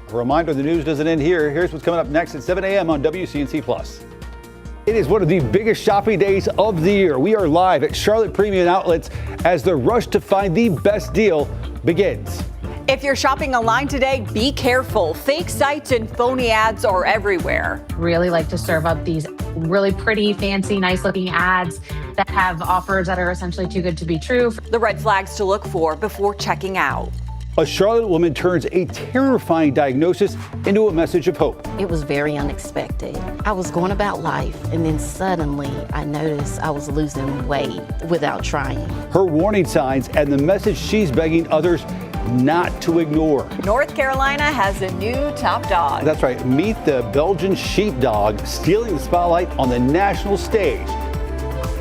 A reminder, the news doesn't end here. Here's what's coming up next at 7 a.m. on WCNC Plus. It is one of the biggest shopping days of the year. We are live at Charlotte Premium Outlets as the rush to find the best deal begins. If you're shopping online today, be careful. Fake sites and phony ads are everywhere. Really like to serve up these really pretty, fancy, nice looking ads that have offers that are essentially too good to be true. The red flags to look for before checking out. A Charlotte woman turns a terrifying diagnosis into a message of hope. It was very unexpected. I was going about life, and then suddenly I noticed I was losing weight without trying. Her warning signs and the message she's begging others not to ignore. North Carolina has a new top dog. That's right. Meet the Belgian sheepdog stealing the spotlight on the national stage.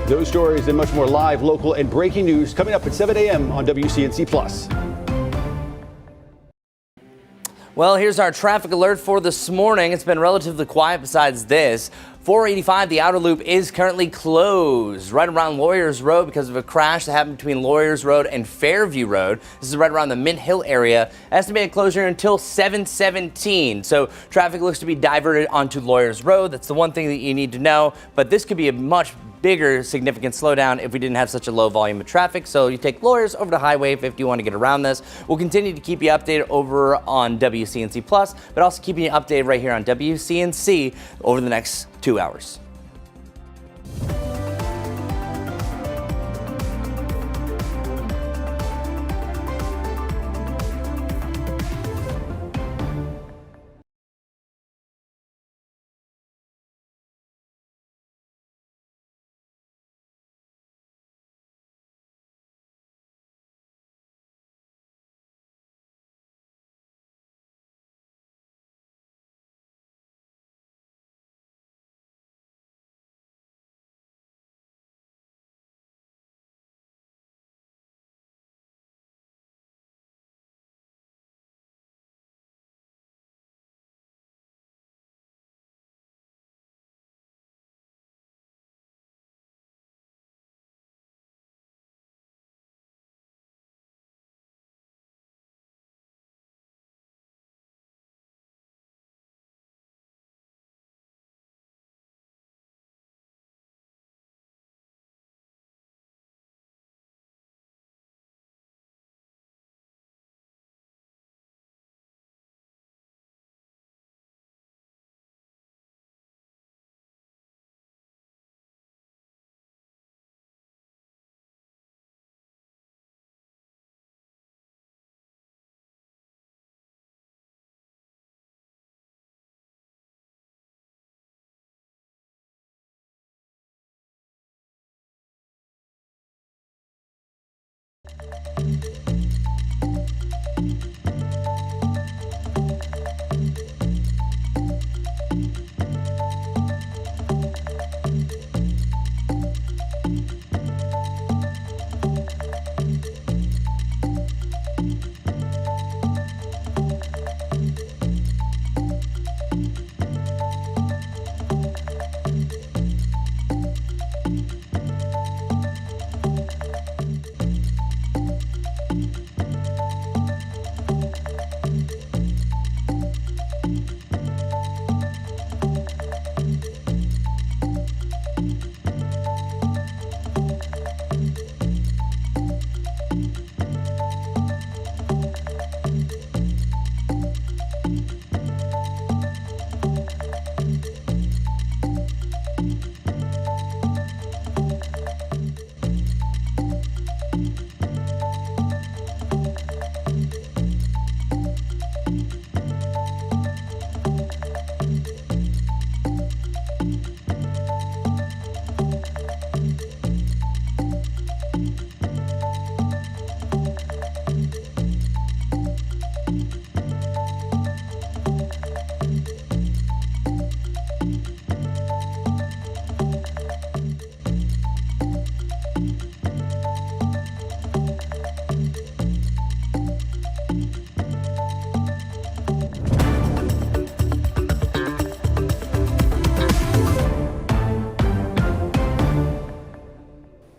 Those stories and much more live, local, and breaking news coming up at 7 a.m. on WCNC Plus. Well, here's our traffic alert for this morning. It's been relatively quiet besides this. 485, the outer loop is currently closed right around Lawyers Road because of a crash that happened between Lawyers Road and Fairview Road. This is right around the Mint Hill area. Estimated closure until 7:17. So traffic looks to be diverted onto Lawyers Road. That's the one thing that you need to know. But this could be a much bigger significant slowdown if we didn't have such a low volume of traffic. So you take Lawyers over to Highway 50 if you want to get around this. We'll continue to keep you updated over on WCNC Plus, but also keeping you updated right here on WCNC over the next 2 hours.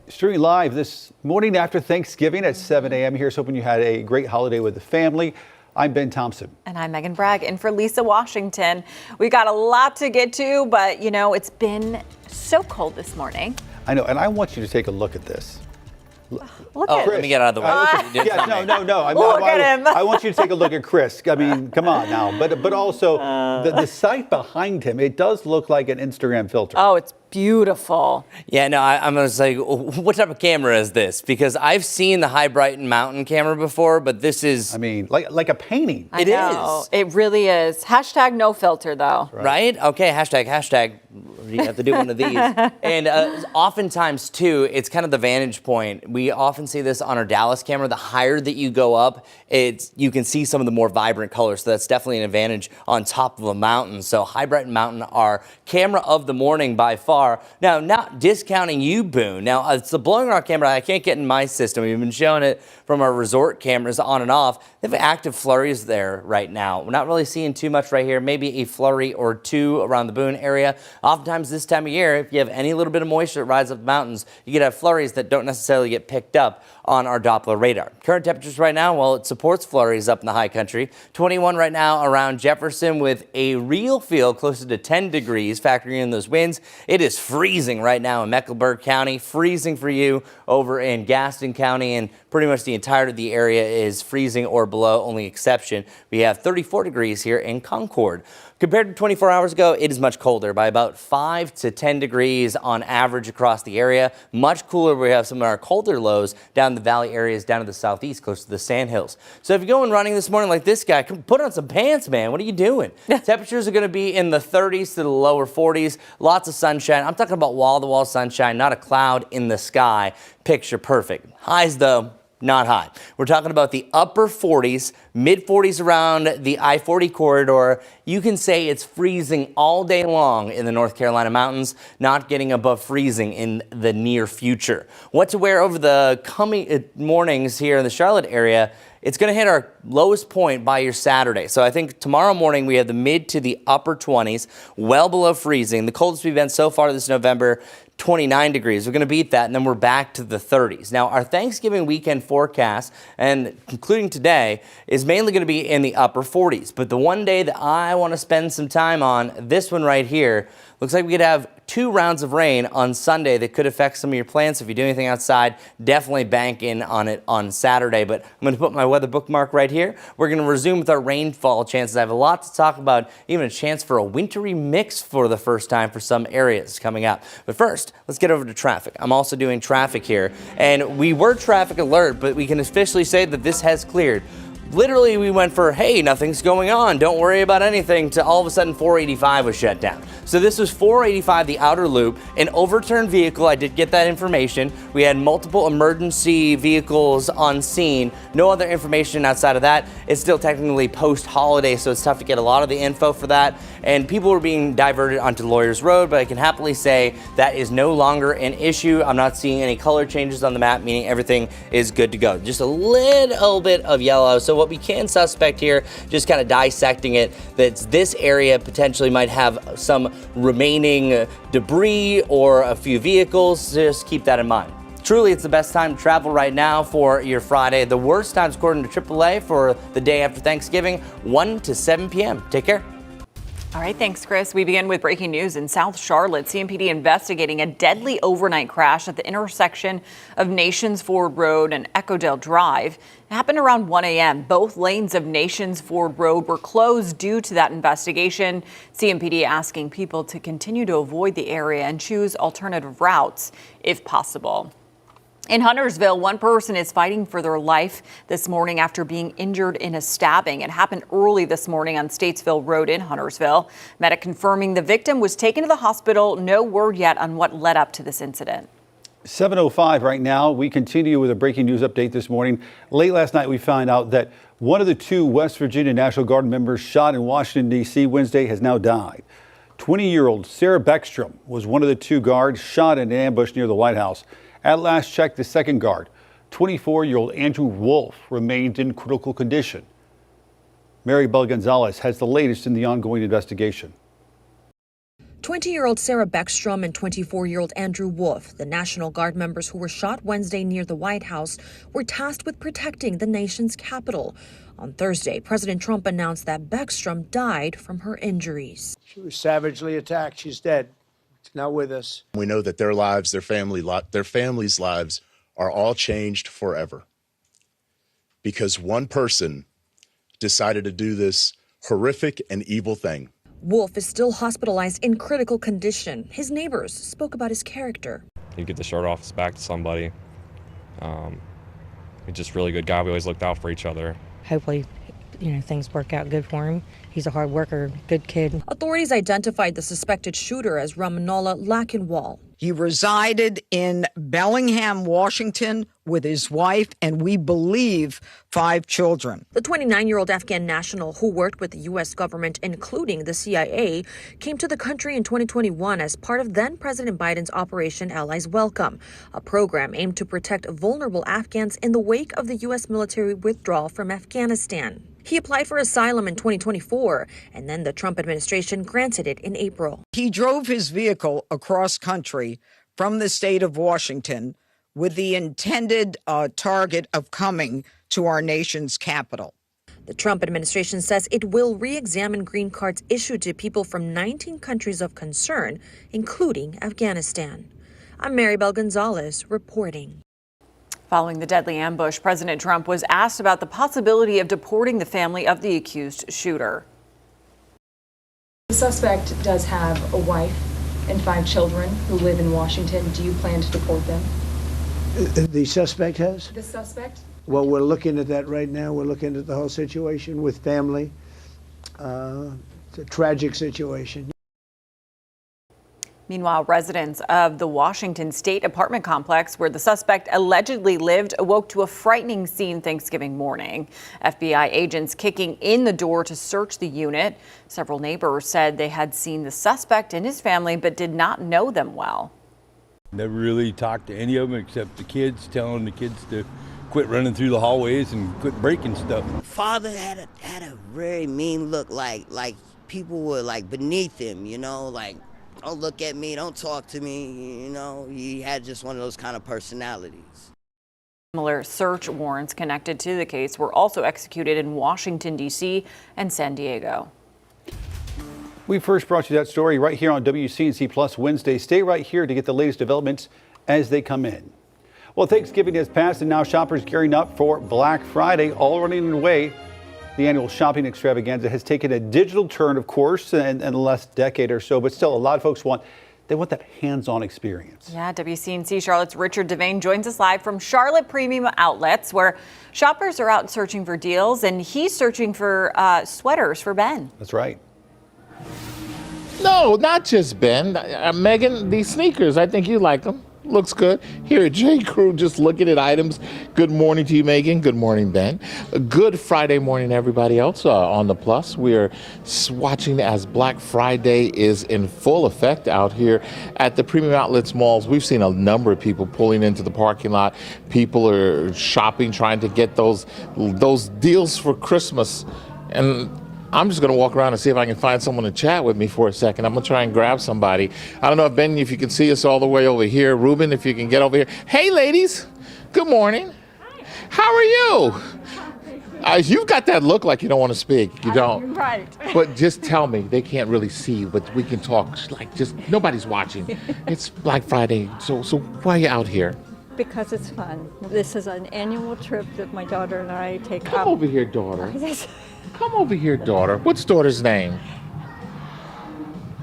Streaming live this morning after Thanksgiving at 7 a.m. Here's hoping you had a great holiday with the family. I'm Ben Thompson. And I'm Megan Bragg, in for Lisa Washington. We got a lot to get to, but you know, it's been so cold this morning. I know, and I want you to take a look at this. Look at Let me get out of the way. Yeah, no. Look at him. I want you to take a look at Chris. I mean, come on now. But also, the site behind him, it does look like an Instagram filter. Oh, it's beautiful. Yeah, no, I'm going to say, what type of camera is this? Because I've seen the High Brighton mountain camera before, but this is... I mean, like a painting. It is. It really is. Hashtag no filter, though. Right? Okay, hashtag. You have to do one of these. And oftentimes, too, it's kind of the vantage point. We often see this on our Dallas camera. The higher that you go up, you can see some of the more vibrant colors. So that's definitely an advantage on top of a mountain. So High Brighton Mountain, our camera of the morning by far. Now, not discounting you, Boone. Now, it's the Blowing Rock camera I can't get in my system. We've been showing it from our resort cameras on and off. They have active flurries there right now. We're not really seeing too much right here. Maybe a flurry or two around the Boone area. Oftentimes this time of year, if you have any little bit of moisture that rides up the mountains, you could have flurries that don't necessarily get picked up on our Doppler radar. Current temperatures right now, well, it supports flurries up in the high country. 21 right now around Jefferson with a real feel closer to 10 degrees, factoring in those winds. It is freezing right now in Mecklenburg County, freezing for you over in Gaston County, and pretty much the entirety of the area is freezing or below. Only exception, we have 34 degrees here in Concord. Compared to 24 hours ago, it is much colder by about 5 to 10 degrees on average across the area. Much cooler. We have some of our colder lows down in the valley areas down to the southeast, close to the Sandhills. So if you're going running this morning like this guy, come put on some pants, man. What are you doing? Temperatures are going to be in the 30s to the lower 40s. Lots of sunshine. I'm talking about wall-to-wall sunshine, not a cloud in the sky. Picture perfect. Highs, though, not high. We're talking about the upper 40s, mid 40s around the I-40 corridor. You can say it's freezing all day long in the North Carolina mountains, not getting above freezing in the near future. What to wear over the coming mornings here in the Charlotte area? It's going to hit our lowest point by your Saturday. So I think tomorrow morning we have the mid to the upper 20s, well below freezing. The coldest we've been so far this November, 29 degrees. We're going to beat that, and then we're back to the 30s. Now, our Thanksgiving weekend forecast, and including today, is mainly going to be in the upper 40s. But the one day that I want to spend some time on, this one right here, looks like we could have 2 rounds of rain on Sunday that could affect some of your plans. If you do anything outside, definitely bank in on it on Saturday. But I'm going to put my weather bookmark right here. We're going to resume with our rainfall chances. I have a lot to talk about, even a chance for a wintry mix for the first time for some areas coming up. But first, let's get over to traffic. I'm also doing traffic here, and we were traffic alert, but we can officially say that this has cleared. Literally, we went for, hey, nothing's going on, don't worry about anything, to all of a sudden 485 was shut down. So this was 485, the outer loop, an overturned vehicle. I did get that information. We had multiple emergency vehicles on scene. No other information outside of that. It's still technically post-holiday, so it's tough to get a lot of the info for that. And people were being diverted onto Lawyers Road, but I can happily say that is no longer an issue. I'm not seeing any color changes on the map, meaning everything is good to go. Just a little bit of yellow. So what we can suspect here, just kind of dissecting it, that this area potentially might have some remaining debris or a few vehicles. Just keep that in mind. Truly, it's the best time to travel right now for your Friday. The worst times, according to AAA, for the day after Thanksgiving, 1 to 7 p.m. Take care. All right, thanks, Chris. We begin with breaking news in South Charlotte. CMPD investigating a deadly overnight crash at the intersection of Nations Ford Road and Echodale Drive. It happened around 1 a.m. Both lanes of Nations Ford Road were closed due to that investigation. CMPD asking people to continue to avoid the area and choose alternative routes if possible. In Huntersville, one person is fighting for their life this morning after being injured in a stabbing. It happened early this morning on Statesville Road in Huntersville. Medic confirming the victim was taken to the hospital. No word yet on what led up to this incident. 7:05 right now. We continue with a breaking news update this morning. Late last night, we found out that one of the 2 West Virginia National Guard members shot in Washington, D.C. Wednesday has now died. 20-year-old Sarah Beckstrom was one of the 2 guards shot in an ambush near the White House. At last check, the second guard, 24-year-old Andrew Wolf, remained in critical condition. Mary Bell Gonzalez has the latest in the ongoing investigation. 20-year-old Sarah Beckstrom and 24-year-old Andrew Wolf, the National Guard members who were shot Wednesday near the White House, were tasked with protecting the nation's capital. On Thursday, President Trump announced that Beckstrom died from her injuries. She was savagely attacked. She's dead. She's not with us. We know that their lives, their families' lives are all changed forever because one person decided to do this horrific and evil thing. Wolf is still hospitalized in critical condition. His neighbors spoke about his character. He'd get the shirt off his back to somebody. He's just a really good guy. We always looked out for each other. Hopefully, things work out good for him. He's a hard worker, good kid. Authorities identified the suspected shooter as Ramanola Lackenwall. He resided in Bellingham, Washington, with his wife and we believe 5 children. The 29-year-old Afghan national who worked with the U.S. government, including the CIA, came to the country in 2021 as part of then-President Biden's Operation Allies Welcome, a program aimed to protect vulnerable Afghans in the wake of the U.S. military withdrawal from Afghanistan. He applied for asylum in 2024, and then the Trump administration granted it in April. He drove his vehicle across country from the state of Washington with the intended target of coming to our nation's capital. The Trump administration says it will re-examine green cards issued to people from 19 countries of concern, including Afghanistan. I'm Maribel Gonzalez reporting. Following the deadly ambush, President Trump was asked about the possibility of deporting the family of the accused shooter. The suspect does have a wife and 5 children who live in Washington. Do you plan to deport them? The suspect has? The suspect? Well, we're looking at that right now. We're looking at the whole situation with family. It's a tragic situation. Meanwhile, residents of the Washington State apartment complex where the suspect allegedly lived awoke to a frightening scene Thanksgiving morning. FBI agents kicking in the door to search the unit. Several neighbors said they had seen the suspect and his family but did not know them well. Never really talked to any of them except the kids, telling the kids to quit running through the hallways and quit breaking stuff. Father had a very mean look, like people were like beneath him, like, don't look at me, don't talk to me, he had just one of those kind of personalities. Similar search warrants connected to the case were also executed in Washington, D.C. and San Diego. We first brought you that story right here on WCNC Plus Wednesday. Stay right here to get the latest developments as they come in. Well, Thanksgiving has passed and now shoppers gearing up for Black Friday, all running away. The annual shopping extravaganza has taken a digital turn, of course, in the last decade or so, but still a lot of folks want that hands-on experience. Yeah, WCNC Charlotte's Richard Devane joins us live from Charlotte Premium Outlets, where shoppers are out searching for deals, and he's searching for sweaters for Ben. That's right. No, not just Ben. Megan, these sneakers, I think you like them. Looks good. Here at J. Crew, just looking at items. Good morning to you, Megan. Good morning, Ben. A good Friday morning, everybody else on the Plus. We are watching as Black Friday is in full effect out here at the Premium Outlets malls. We've seen a number of people pulling into the parking lot. People are shopping, trying to get those deals for Christmas. And I'm just going to walk around and see if I can find someone to chat with me for a second. I'm going to try and grab somebody. I don't know, Ben, if you can see us all the way over here. Ruben, if you can get over here. Hey, ladies. Good morning. Hi. How are you? You've got that look like you don't want to speak. You don't. Right. But just tell me. They can't really see you, but we can talk. Like, just nobody's watching. It's Black Friday. So why are you out here? Because it's fun. This is an annual trip that my daughter and I take. Come over here, daughter. Come over here, daughter. What's daughter's name?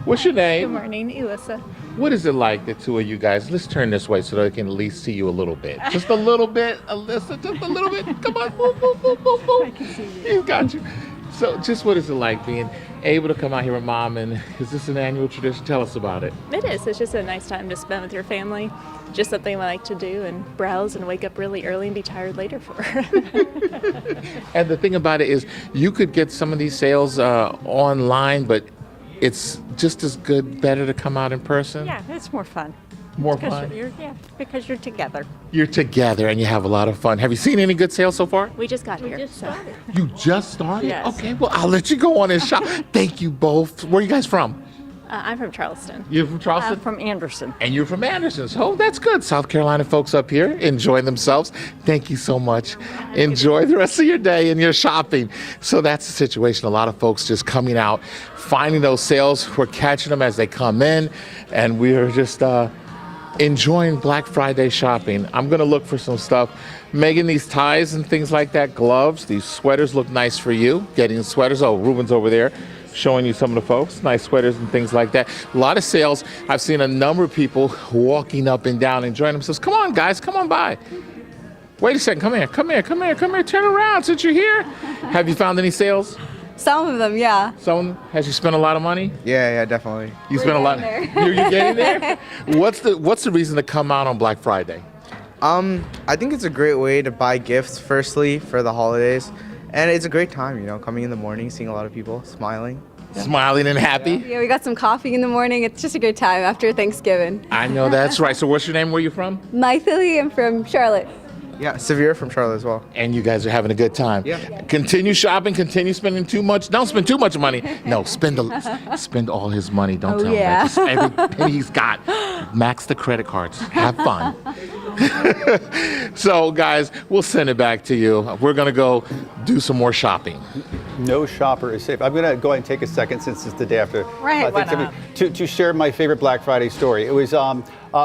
What's your name? Good morning, Elissa. What is it like, the two of you guys? Let's turn this way so they can at least see you a little bit. Just a little bit, Alyssa, just a little bit. Come on, move, move, move, move, move. I can see you. He's got you. So just what is it like being able to come out here with Mom, and is this an annual tradition? Tell us about it. It is. It's just a nice time to spend with your family. Just something I like to do and browse and wake up really early and be tired later for. And the thing about it is you could get some of these sales online, but it's just as good, better to come out in person. Yeah, it's more fun. More fun? Because you're together. You're together and you have a lot of fun. Have you seen any good sales so far? We just got here. You just started? Yes. Okay, well, I'll let you go on and shop. Thank you both. Where are you guys from? I'm from Charleston. You're from Charleston? I'm from Anderson. And you're from Anderson. So that's good. South Carolina folks up here enjoying themselves. Thank you so much. Enjoy the rest of your day and your shopping. So that's the situation. A lot of folks just coming out, finding those sales. We're catching them as they come in. And we're just enjoying Black Friday shopping. I'm going to look for some stuff. Megan, these ties and things like that, gloves, these sweaters look nice for you. Getting sweaters. Oh, Ruben's over there showing you some of the folks. Nice sweaters and things like that. A lot of sales. I've seen a number of people walking up and down, enjoying themselves. Come on, guys. Come on by. Wait a second. Come here. Come here. Come here. Come here. Turn around since you're here. Have you found any sales? Some of them, yeah. Some? Has you spent a lot of money? Yeah, definitely. You spent a lot. You're getting there? What's the reason to come out on Black Friday? I think it's a great way to buy gifts, firstly, for the holidays. And it's a great time, you know, coming in the morning, seeing a lot of people smiling. Smiling and happy? Yeah, we got some coffee in the morning. It's just a good time after Thanksgiving. I know that's right. So what's your name? Where are you from? Mythily, I'm from Charlotte. Yeah, Severe from Charlotte as well. And you guys are having a good time. Yeah. Continue shopping, continue spending too much. Don't spend too much money. No, spend all his money. Don't tell him that. Just every penny he's got. Max the credit cards. Have fun. So, guys, we'll send it back to you. We're going to go do some more shopping. No shopper is safe. I'm going to go ahead and take a second, since it's the day after Right, why Thanksgiving, to share my favorite Black Friday story. It was,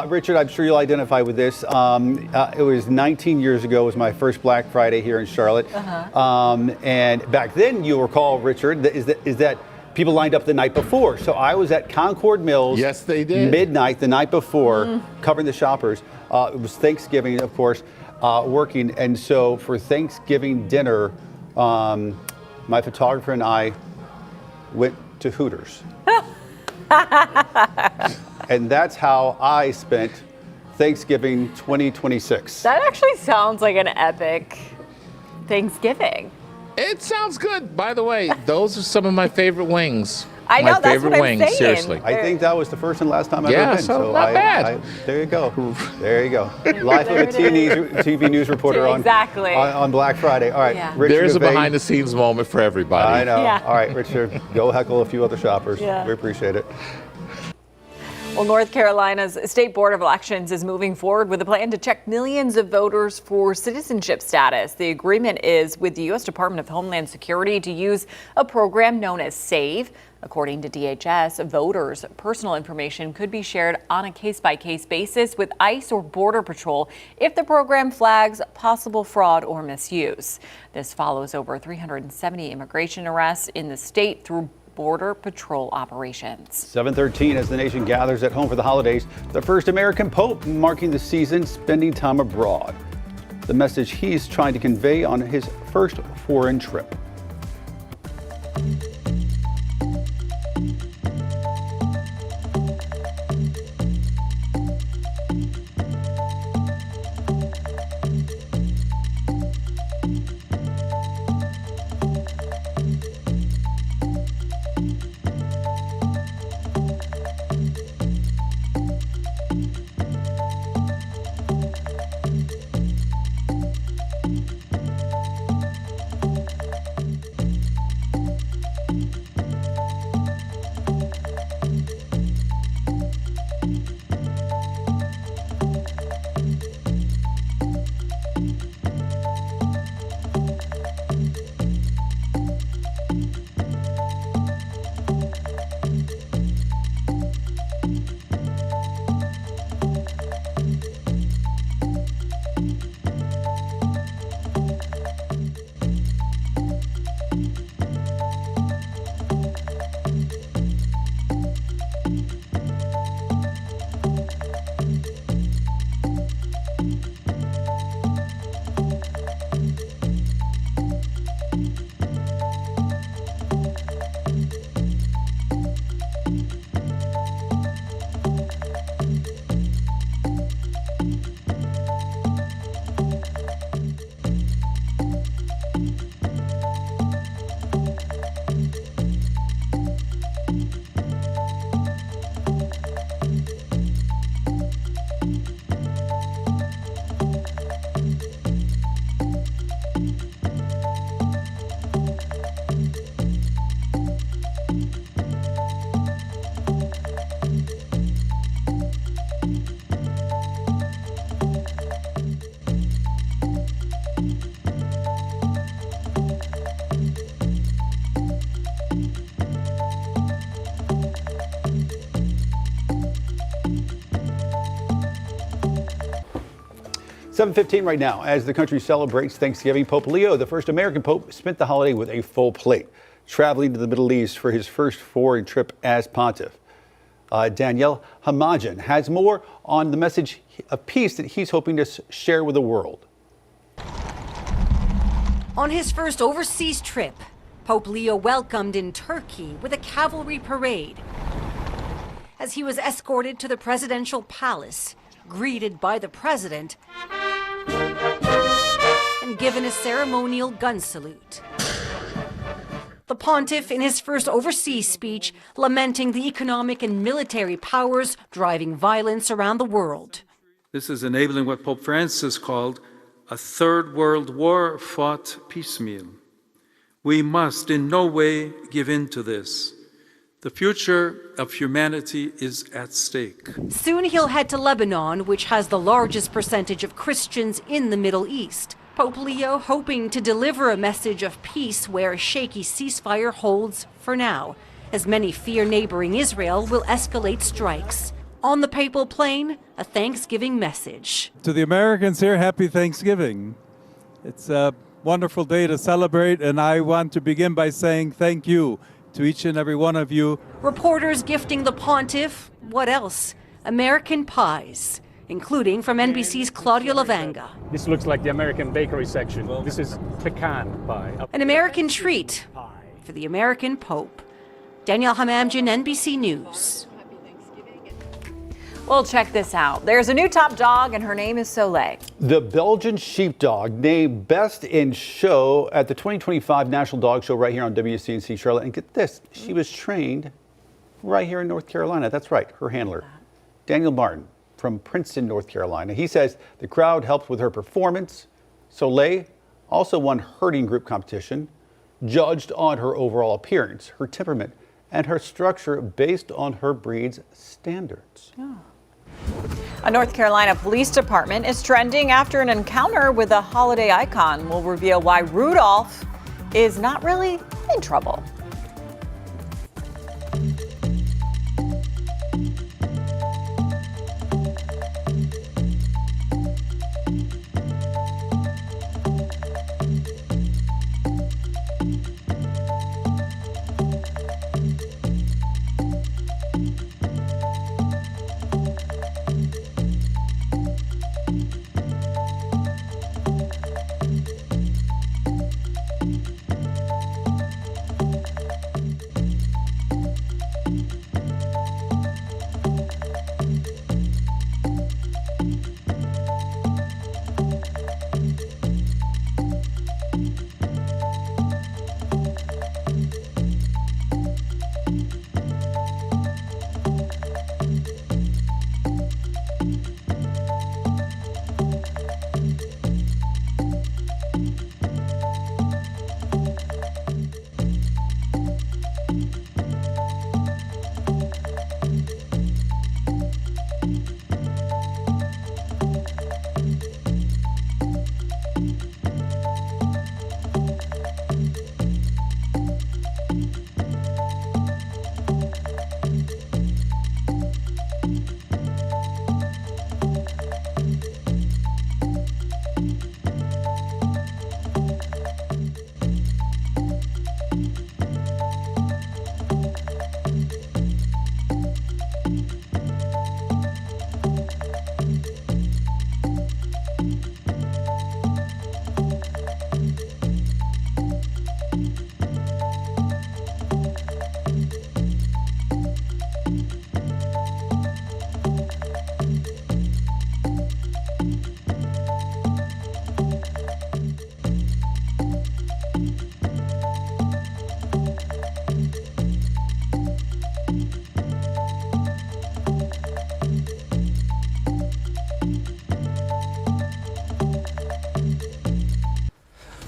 Richard, I'm sure you'll identify with this. It was 19 years ago, was my first Black Friday here in Charlotte. And back then, you'll recall, Richard, is that people lined up the night before. So I was at Concord Mills. Yes, they did. Midnight the night before, covering the shoppers. It was Thanksgiving, of course, working. And so for Thanksgiving dinner, my photographer and I went to Hooters. And that's how I spent Thanksgiving 2026. That actually sounds like an epic Thanksgiving. It sounds good. By the way, those are some of my favorite wings. I know, my that's favorite what I'm wings, saying. seriously. I think that was the first and last time I've Yeah, ever been. so not bad. There you go. There you go. Life of a TV news reporter Exactly. on Black Friday. All right, Yeah. Richard There's a Devane. behind the scenes moment for everybody. I know. Yeah. All right, Richard, go heckle a few other shoppers. Yeah. We appreciate it. Well, North Carolina's State Board of Elections is moving forward with a plan to check millions of voters for citizenship status. The agreement is with the U.S. Department of Homeland Security to use a program known as SAVE. According to DHS, voters' personal information could be shared on a case-by-case basis with ICE or Border Patrol if the program flags possible fraud or misuse. This follows over 370 immigration arrests in the state through Border Patrol operations. 7:13 as the nation gathers at home for the holidays. The first American Pope marking the season, spending time abroad. The message he's trying to convey on his first foreign trip. 7:15 right now. As the country celebrates Thanksgiving, Pope Leo, the first American pope, spent the holiday with a full plate, traveling to the Middle East for his first foreign trip as pontiff. Danielle Hamajan has more on the message of peace that he's hoping to share with the world. On his first overseas trip, Pope Leo welcomed in Turkey with a cavalry parade as he was escorted to the presidential palace, greeted by the president, and given a ceremonial gun salute. The pontiff, in his first overseas speech, lamenting the economic and military powers driving violence around the world. This is enabling what Pope Francis called a third world war fought piecemeal. We must in no way give in to this. The future of humanity is at stake. Soon he'll head to Lebanon, which has the largest percentage of Christians in the Middle East. Pope Leo hoping to deliver a message of peace where a shaky ceasefire holds for now, as many fear neighboring Israel will escalate strikes. On the papal plane, a Thanksgiving message. To the Americans here, happy Thanksgiving. It's a wonderful day to celebrate, and I want to begin by saying thank you to each and every one of you. Reporters gifting the pontiff, what else? American pies, including from NBC's Claudia Lavanga. This looks like the American bakery section. This is pecan pie. An American treat for the American Pope. Danielle Hamamjian, NBC News. Well, check this out. There's a new top dog, and her name is Soleil. The Belgian sheepdog named Best in Show at the 2025 National Dog Show right here on WCNC Charlotte. And get this, she was trained right here in North Carolina. That's right, her handler, Daniel Martin from Princeton, North Carolina. He says the crowd helped with her performance. Soleil also won herding group competition, judged on her overall appearance, her temperament, and her structure based on her breed's standards. Oh. A North Carolina police department is trending after an encounter with a holiday icon. We'll reveal why Rudolph is not really in trouble.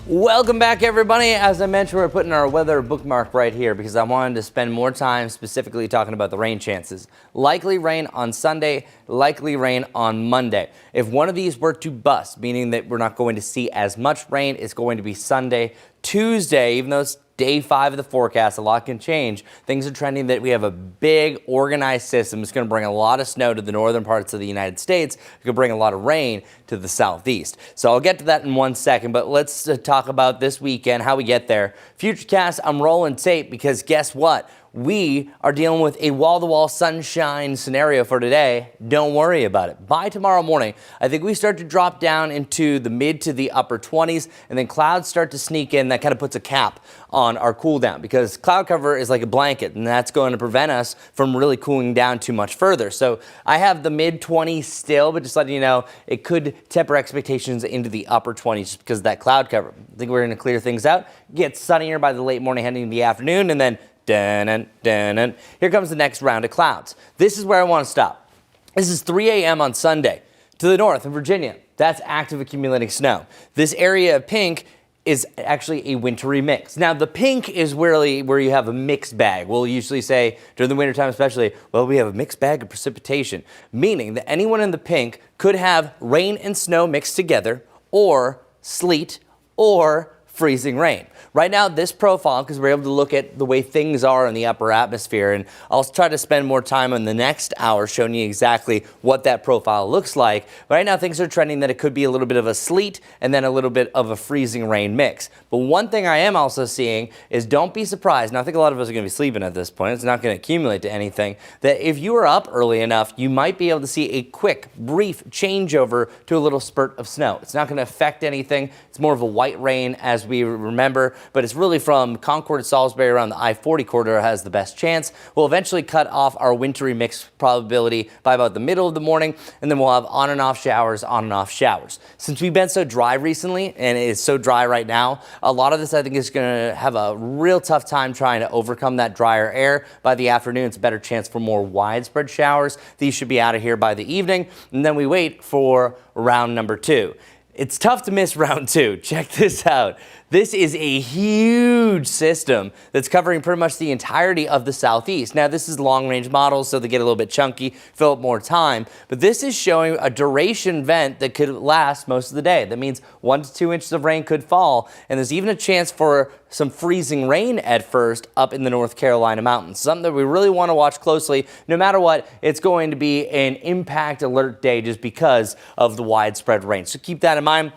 Welcome back, everybody. As I mentioned, we're putting our weather bookmark right here because I wanted to spend more time specifically talking about the rain chances. Likely rain on Sunday, likely rain on Monday. If one of these were to bust, meaning that we're not going to see as much rain, it's going to be Sunday, Tuesday, even though it's day 5 of the forecast, a lot can change. Things are trending that we have a big organized system. It's going to bring a lot of snow to the northern parts of the United States. It could bring a lot of rain to the southeast. So I'll get to that in 1 second, but let's talk about this weekend, how we get there. Futurecast, I'm rolling tape because guess what? We are dealing with a wall-to-wall sunshine scenario for today. Don't worry about it. By tomorrow morning, I think we start to drop down into the mid to the upper 20s, and then clouds start to sneak in. That kind of puts a cap on our cool down because cloud cover is like a blanket, and that's going to prevent us from really cooling down too much further. So I have the mid 20s still, but just letting you know, it could temper expectations into the upper 20s just because of that cloud cover. I think we're going to clear things out, get sunnier by the late morning heading into the afternoon, and then here comes the next round of clouds. This is where I want to stop. This is 3 a.m. on Sunday. To the north in Virginia, that's active accumulating snow. This area of pink is actually a wintry mix. Now, the pink is really where you have a mixed bag. We'll usually say, during the wintertime especially, well, we have a mixed bag of precipitation, meaning that anyone in the pink could have rain and snow mixed together, or sleet, or freezing rain. Right now, this profile, because we're able to look at the way things are in the upper atmosphere, and I'll try to spend more time on the next hour showing you exactly what that profile looks like. But right now, things are trending that it could be a little bit of a sleet and then a little bit of a freezing rain mix. But one thing I am also seeing is don't be surprised. Now, I think a lot of us are going to be sleeping at this point. It's not going to accumulate to anything. That if you are up early enough, you might be able to see a quick, brief changeover to a little spurt of snow. It's not going to affect anything. It's more of a white rain, as we remember, but it's really from Concord to Salisbury around the I-40 corridor has the best chance. We'll eventually cut off our wintry mix probability by about the middle of the morning, and then we'll have on and off showers, on and off showers. Since we've been so dry recently, and it's so dry right now, a lot of this I think is going to have a real tough time trying to overcome that drier air. By the afternoon, it's a better chance for more widespread showers. These should be out of here by the evening, and then we wait for round number 2. It's tough to miss round 2. Check this out. This is a huge system that's covering pretty much the entirety of the southeast. Now, this is long-range models, so they get a little bit chunky, fill up more time. But this is showing a duration event that could last most of the day. That means 1 to 2 inches of rain could fall, and there's even a chance for some freezing rain at first up in the North Carolina mountains. Something that we really want to watch closely. No matter what, it's going to be an impact alert day just because of the widespread rain. So keep that in mind.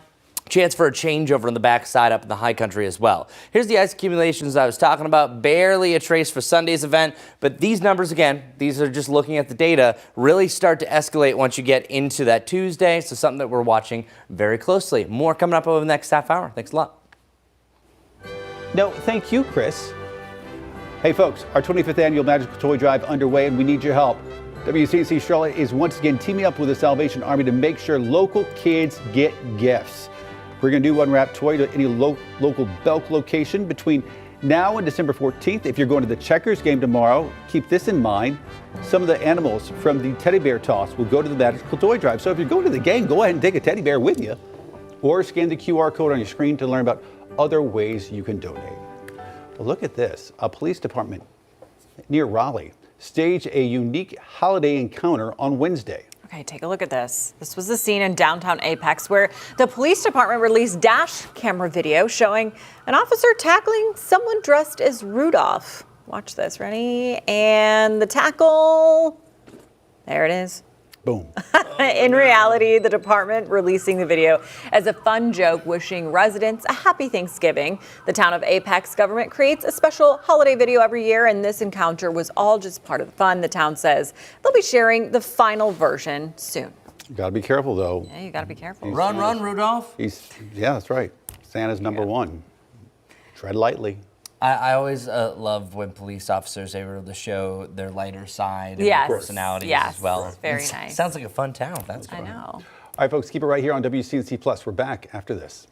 Chance for a changeover in the backside up in the high country as well. Here's the ice accumulations I was talking about. Barely a trace for Sunday's event, but these numbers, again, these are just looking at the data, really start to escalate once you get into that Tuesday. So something that we're watching very closely. More coming up over the next half hour. Thanks a lot. No, thank you, Chris. Hey, folks, our 25th annual Magical Toy Drive underway, and we need your help. WCNC Charlotte is once again teaming up with the Salvation Army to make sure local kids get gifts. We're going to do one wrap toy to any local Belk location between now and December 14th. If you're going to the Checkers game tomorrow, keep this in mind. Some of the animals from the teddy bear toss will go to the Magical Toy Drive. So if you're going to the game, go ahead and take a teddy bear with you, or scan the QR code on your screen to learn about other ways you can donate. But look at this. A police department near Raleigh staged a unique holiday encounter on Wednesday. Okay, take a look at this. This was the scene in downtown Apex where the police department released dash camera video showing an officer tackling someone dressed as Rudolph. Watch this, ready? And the tackle, there it is. Boom. In reality, the department releasing the video as a fun joke, wishing residents a happy Thanksgiving. The town of Apex government creates a special holiday video every year, and this encounter was all just part of the fun. The town says they'll be sharing the final version soon. You gotta be careful, though. Yeah, you gotta be careful. Run, Rudolph. Yeah, that's right. Santa's number one. Tread lightly. I always love when police officers are able to show their lighter side and Yes. their personalities Yes. as well. Very It's- nice. Sounds like a fun town. That's I fun. know. All right, folks, keep it right here on WCNC Plus. We're back after this.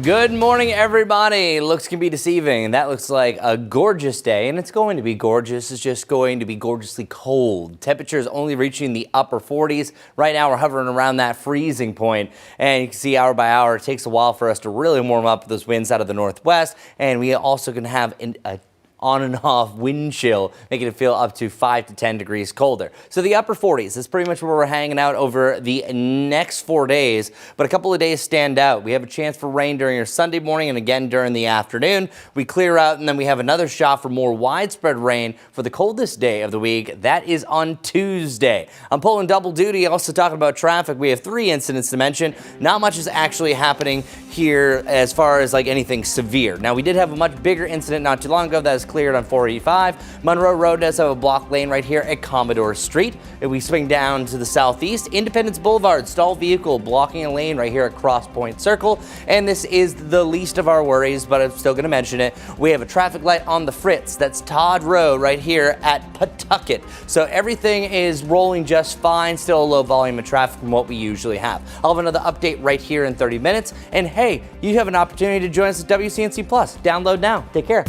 Good morning, everybody. Looks can be deceiving. That looks like a gorgeous day, and it's going to be gorgeous. It's just going to be gorgeously cold. Temperatures only reaching the upper 40s. Right now, we're hovering around that freezing point, and you can see hour by hour, it takes a while for us to really warm up with those winds out of the northwest, and we also can have a on and off wind chill, making it feel up to 5 to 10 degrees colder. So the upper 40s is pretty much where we're hanging out over the next 4 days, but a couple of days stand out. We have a chance for rain during your Sunday morning and again during the afternoon. We clear out, and then we have another shot for more widespread rain for the coldest day of the week. That is on Tuesday. I'm pulling double duty, also talking about traffic. We have 3 incidents to mention. Not much is actually happening here as far as like anything severe. Now, we did have a much bigger incident not too long ago that is cleared on 485. Monroe Road does have a block lane right here at Commodore Street. If we swing down to the southeast, Independence Boulevard, stalled vehicle blocking a lane right here at Cross Point Circle. And this is the least of our worries, but I'm still going to mention it. We have a traffic light on the Fritz. That's Todd Road right here at Pawtucket. So everything is rolling just fine. Still a low volume of traffic from what we usually have. I'll have another update right here in 30 minutes. And hey, you have an opportunity to join us at WCNC Plus. Download now. Take care.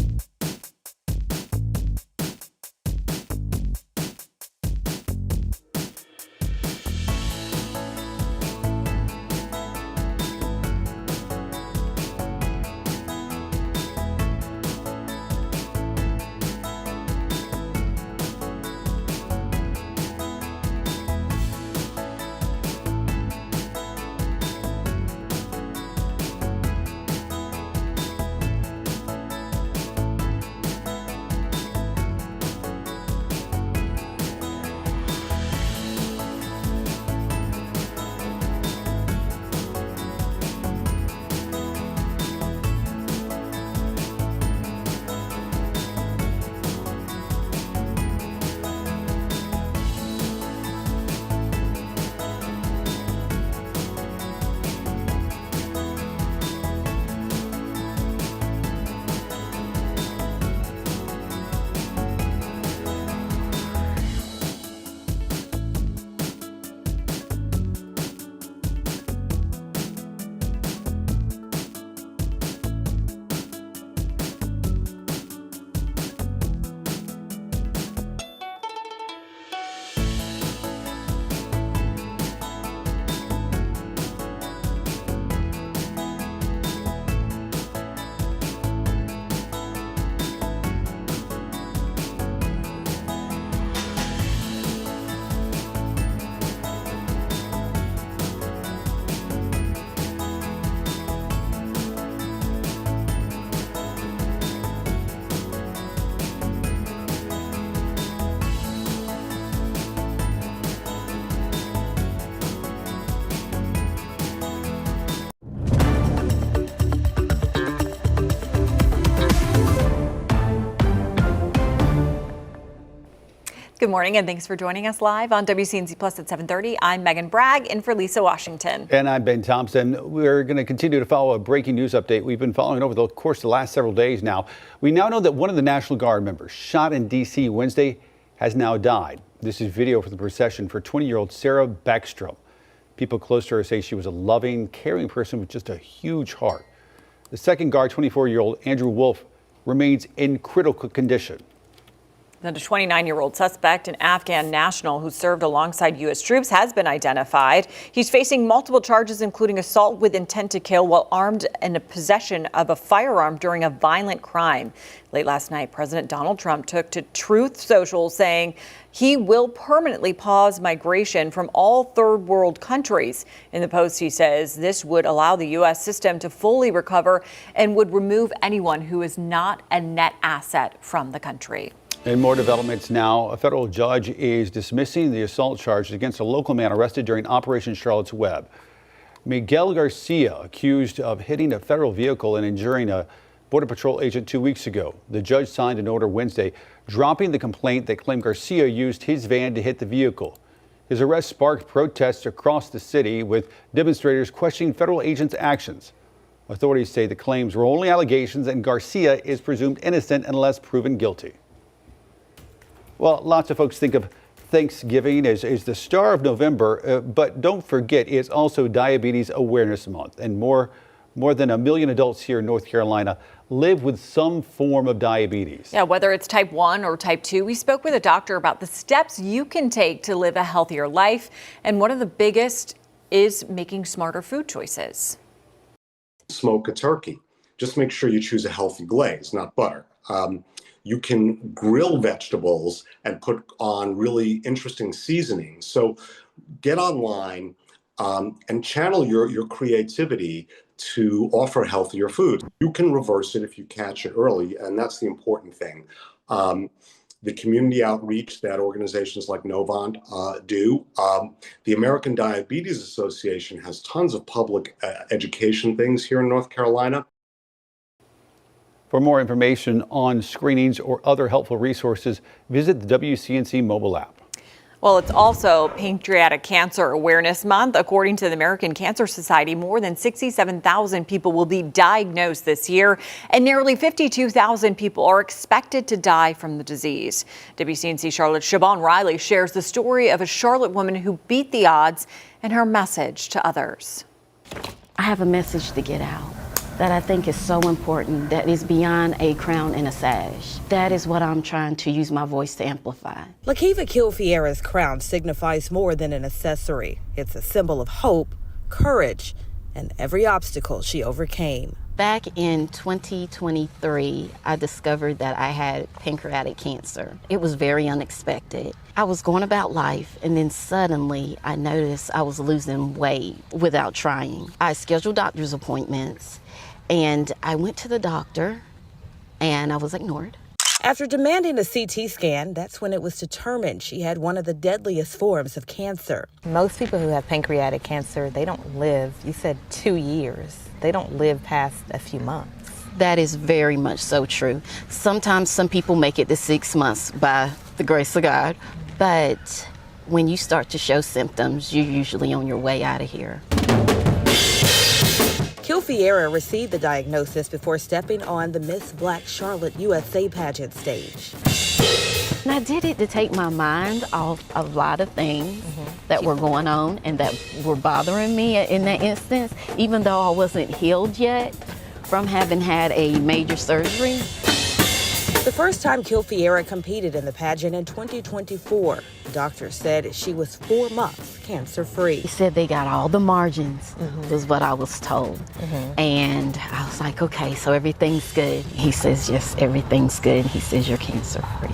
Good morning, and thanks for joining us live on WCNC Plus at 7:30. I'm Megan Bragg, in for Lisa Washington. And I'm Ben Thompson. We're going to continue to follow a breaking news update we've been following over the course of the last several days now. We now know that one of the National Guard members shot in D.C. Wednesday has now died. This is video from the procession for 20-year-old Sarah Beckstrom. People close to her say she was a loving, caring person with just a huge heart. The second guard, 24-year-old Andrew Wolf, remains in critical condition. The 29-year-old suspect, an Afghan national who served alongside U.S. troops, has been identified. He's facing multiple charges, including assault with intent to kill while armed and in possession of a firearm during a violent crime. Late last night, President Donald Trump took to Truth Social, saying he will permanently pause migration from all third world countries. In the post, he says this would allow the U.S. system to fully recover and would remove anyone who is not a net asset from the country. And more developments now. A federal judge is dismissing the assault charges against a local man arrested during Operation Charlotte's Web. Miguel Garcia, accused of hitting a federal vehicle and injuring a Border Patrol agent 2 weeks ago. The judge signed an order Wednesday dropping the complaint that claimed Garcia used his van to hit the vehicle. His arrest sparked protests across the city, with demonstrators questioning federal agents' actions. Authorities say the claims were only allegations and Garcia is presumed innocent unless proven guilty. Well, lots of folks think of Thanksgiving as the star of November, but don't forget it's also Diabetes Awareness Month, and more More than 1 million adults here in North Carolina live with some form of diabetes. Yeah, whether it's type 1 or type 2, we spoke with a doctor about the steps you can take to live a healthier life. And one of the biggest is making smarter food choices. Smoke a turkey. Just make sure you choose a healthy glaze, not butter. You can grill vegetables and put on really interesting seasonings. So get online and channel your creativity to offer healthier food. You can reverse it if you catch it early, and that's the important thing. The community outreach that organizations like Novant do. The American Diabetes Association has tons of public education things here in North Carolina. For more information on screenings or other helpful resources, visit the WCNC mobile app. Well, it's also Pancreatic Cancer Awareness Month. According to the American Cancer Society, more than 67,000 people will be diagnosed this year, and nearly 52,000 people are expected to die from the disease. WCNC Charlotte's Siobhan Riley shares the story of a Charlotte woman who beat the odds and her message to others. I have a message to get out that I think is so important, that is beyond a crown and a sash. That is what I'm trying to use my voice to amplify. Lakiva Kilfiera's crown signifies more than an accessory. It's a symbol of hope, courage, and every obstacle she overcame. Back in 2023, I discovered that I had pancreatic cancer. It was very unexpected. I was going about life, and then suddenly I noticed I was losing weight without trying. I scheduled doctor's appointments, and I went to the doctor, and I was ignored. After demanding a CT scan, that's when it was determined she had one of the deadliest forms of cancer. Most people who have pancreatic cancer, they don't live, you said 2 years. They don't live past a few months. That is very much so true. Sometimes some people make it to 6 months by the grace of God, but when you start to show symptoms, you're usually on your way out of here. Kilfiera received the diagnosis before stepping on the Miss Black Charlotte USA pageant stage. And I did it to take my mind off a lot of things that were going on and that were bothering me in that instance, even though I wasn't healed yet from having had a major surgery. The first time Kilfiera competed in the pageant in 2024, doctors said she was 4 months cancer-free. He said they got all the margins, was what I was told. And I was like, okay, so everything's good. He says, yes, everything's good. He says, you're cancer-free.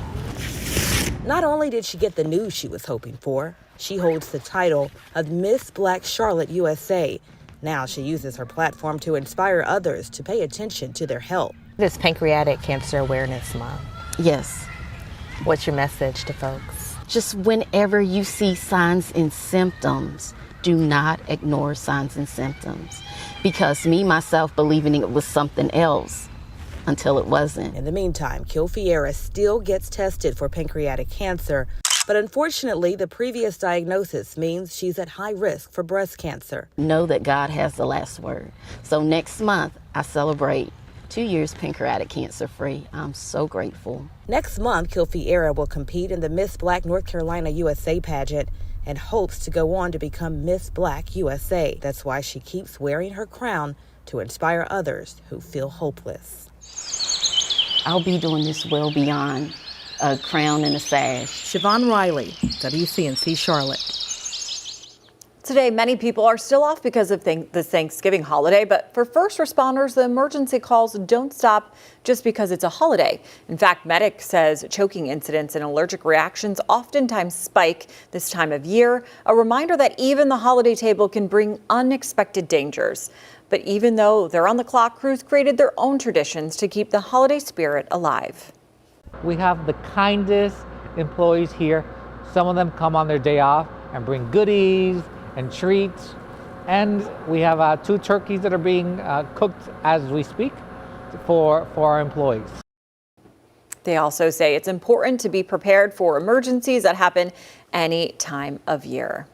Not only did she get the news she was hoping for, she holds the title of Miss Black Charlotte USA. Now she uses her platform to inspire others to pay attention to their health. This Pancreatic Cancer Awareness Month. Yes. What's your message to folks? Just whenever you see signs and symptoms, do not ignore signs and symptoms. Because me, myself, believing it was something else until it wasn't. In the meantime, Kilfiera still gets tested for pancreatic cancer, but unfortunately, the previous diagnosis means she's at high risk for breast cancer. Know that God has the last word. So next month, I celebrate 2 years pancreatic cancer free. I'm so grateful. Next month, Kilfiera will compete in the Miss Black North Carolina USA pageant and hopes to go on to become Miss Black USA. That's why she keeps wearing her crown to inspire others who feel hopeless. I'll be doing this well beyond a crown and a sash. Siobhan Riley, WCNC Charlotte. Today, many people are still off because of the Thanksgiving holiday, but for first responders, the emergency calls don't stop just because it's a holiday. In fact, Medic says choking incidents and allergic reactions oftentimes spike this time of year, a reminder that even the holiday table can bring unexpected dangers. But even though they're on the clock, crews created their own traditions to keep the holiday spirit alive. We have the kindest employees here. Some of them come on their day off and bring goodies and treats. And we have 2 turkeys that are being cooked as we speak for our employees. They also say it's important to be prepared for emergencies that happen any time of year.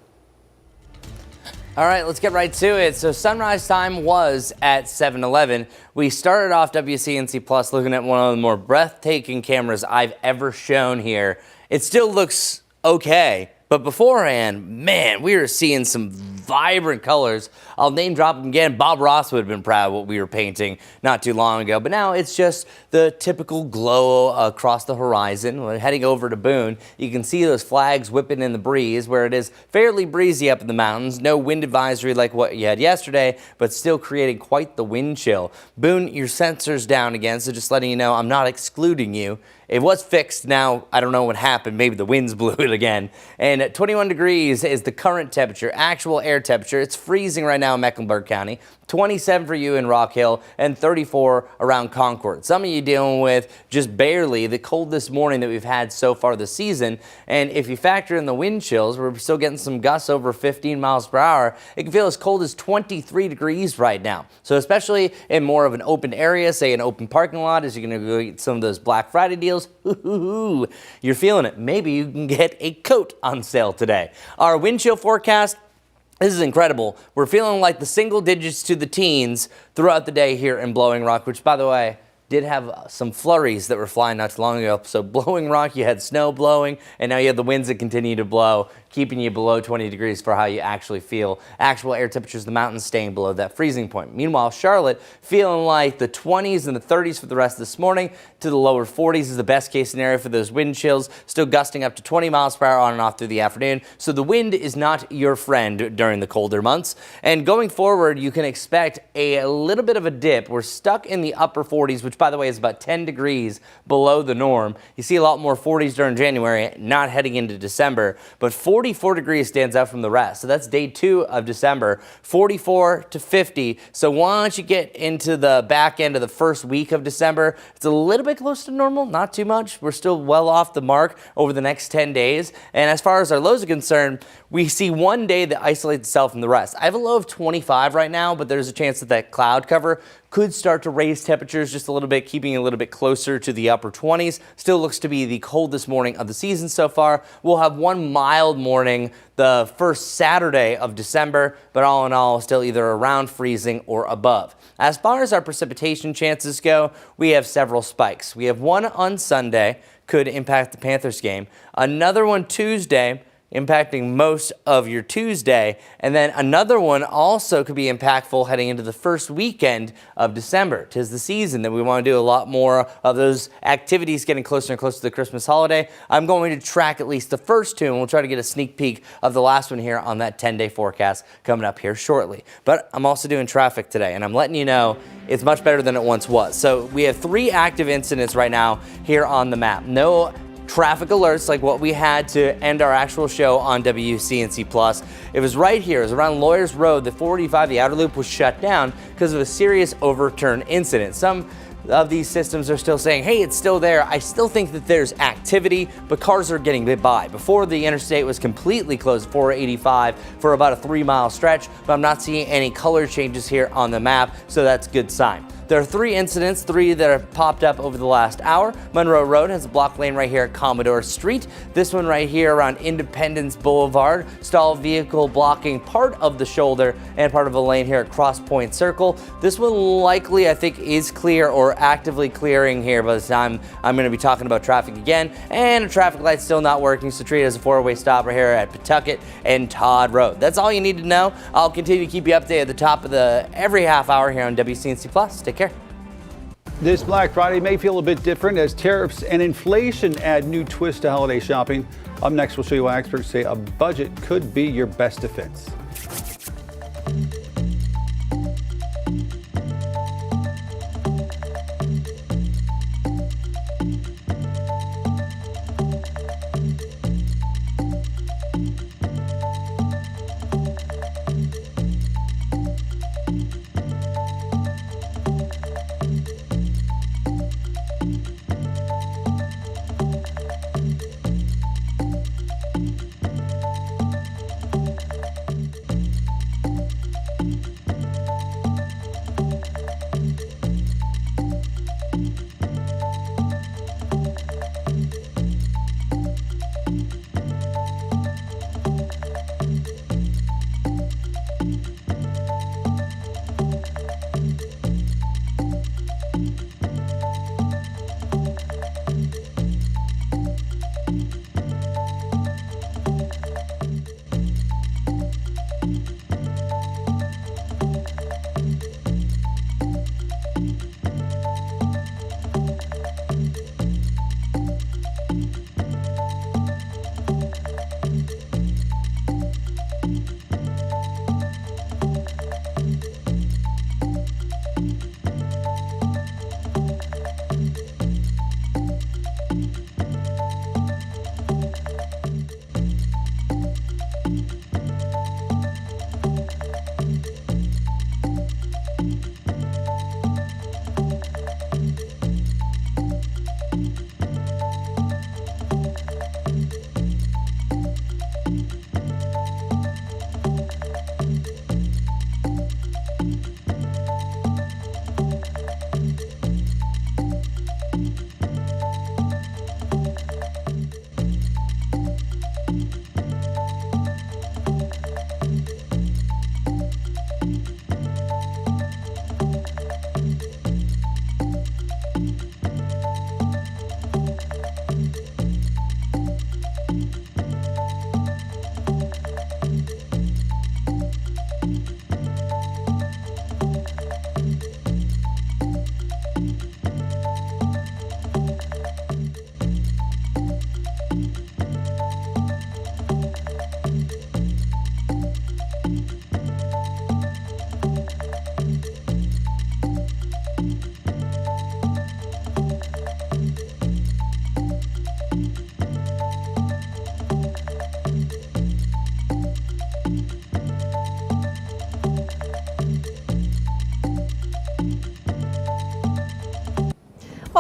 All right, let's get right to it. So sunrise time was at 7:11. We started off WCNC Plus looking at one of the more breathtaking cameras I've ever shown here. It still looks okay But beforehand, man, we were seeing some vibrant colors. I'll name drop them again. Bob Ross would have been proud of what we were painting not too long ago. But now it's just the typical glow across the horizon. When heading over to Boone, you can see those flags whipping in the breeze where it is fairly breezy up in the mountains. No wind advisory like what you had yesterday, but still creating quite the wind chill. Boone, your sensor's down again, so just letting you know I'm not excluding you. It was fixed. Now, I don't know what happened. Maybe the winds blew it again. And at 21 degrees is the current temperature, actual air temperature. It's freezing right now in Mecklenburg County. 27 for you in Rock Hill and 34 around Concord. Some of you dealing with just barely the cold this morning that we've had so far this season. And if you factor in the wind chills, we're still getting some gusts over 15 miles per hour. It can feel as cold as 23 degrees right now. So especially in more of an open area, say an open parking lot, as you're going to go get some of those Black Friday deals, you're feeling it. Maybe you can get a coat on sale today. Our wind chill forecast, this is incredible. We're feeling like the single digits to the teens throughout the day here in Blowing Rock, which, by the way, did have some flurries that were flying not too long ago. So Blowing Rock, you had snow blowing, and now you have the winds that continue to blow, keeping you below 20 degrees for how you actually feel. Actual air temperatures, the mountains staying below that freezing point. Meanwhile, Charlotte feeling like the 20s and the 30s for the rest of this morning to the lower 40s is the best case scenario for those wind chills, still gusting up to 20 miles per hour on and off through the afternoon. So the wind is not your friend during the colder months. And going forward, you can expect a little bit of a dip. We're stuck in the upper 40s, which, by the way, is about 10 degrees below the norm. You see a lot more 40s during January, not heading into December, but 44 degrees stands out from the rest. So that's day 2 of December, 44 to 50. So once you get into the back end of the first week of December, it's a little bit close to normal, not too much. We're still well off the mark over the next 10 days. And as far as our lows are concerned, we see one day that isolates itself from the rest. I have a low of 25 right now, but there's a chance that that cloud cover could start to raise temperatures just a little bit, keeping a little bit closer to the upper 20s. Still looks to be the coldest morning of the season so far. We'll have one mild morning the first Saturday of December, but all in all, still either around freezing or above. As far as our precipitation chances go, we have several spikes. We have one on Sunday, could impact the Panthers game. Another one Tuesday, impacting most of your Tuesday, and then another one also could be impactful heading into the first weekend of December. 'Tis the season that we want to do a lot more of those activities getting closer and closer to the Christmas holiday. I'm going to track at least the first two, and we'll try to get a sneak peek of the last one here on that 10-day forecast coming up here shortly. But I'm also doing traffic today, and I'm letting you know it's much better than it once was. So we have 3 active incidents right now here on the map. No traffic alerts like what we had to end our actual show on WCNC Plus. It was right here. It was around Lawyers Road. The 485, the outer loop, was shut down because of a serious overturn incident. Some of these systems are still saying, hey, it's still there. I still think that there's activity, but cars are getting bit by. Before, the interstate was completely closed, 485, for about a 3-mile stretch, but I'm not seeing any color changes here on the map, so that's a good sign. There are 3 incidents, 3 that have popped up over the last hour. Monroe Road has a block lane right here at Commodore Street. This one right here around Independence Boulevard. Stalled vehicle blocking part of the shoulder and part of a lane here at Cross Point Circle. This one likely, I think, is clear or actively clearing here by the time I'm going to be talking about traffic again. And a traffic light's still not working, so treat it as a 4-way stop right here at Pawtucket and Todd Road. That's all you need to know. I'll continue to keep you updated at the top of every half hour here on WCNC Plus. Take care. This Black Friday may feel a bit different as tariffs and inflation add new twists to holiday shopping. Up next, we'll show you why experts say a budget could be your best defense.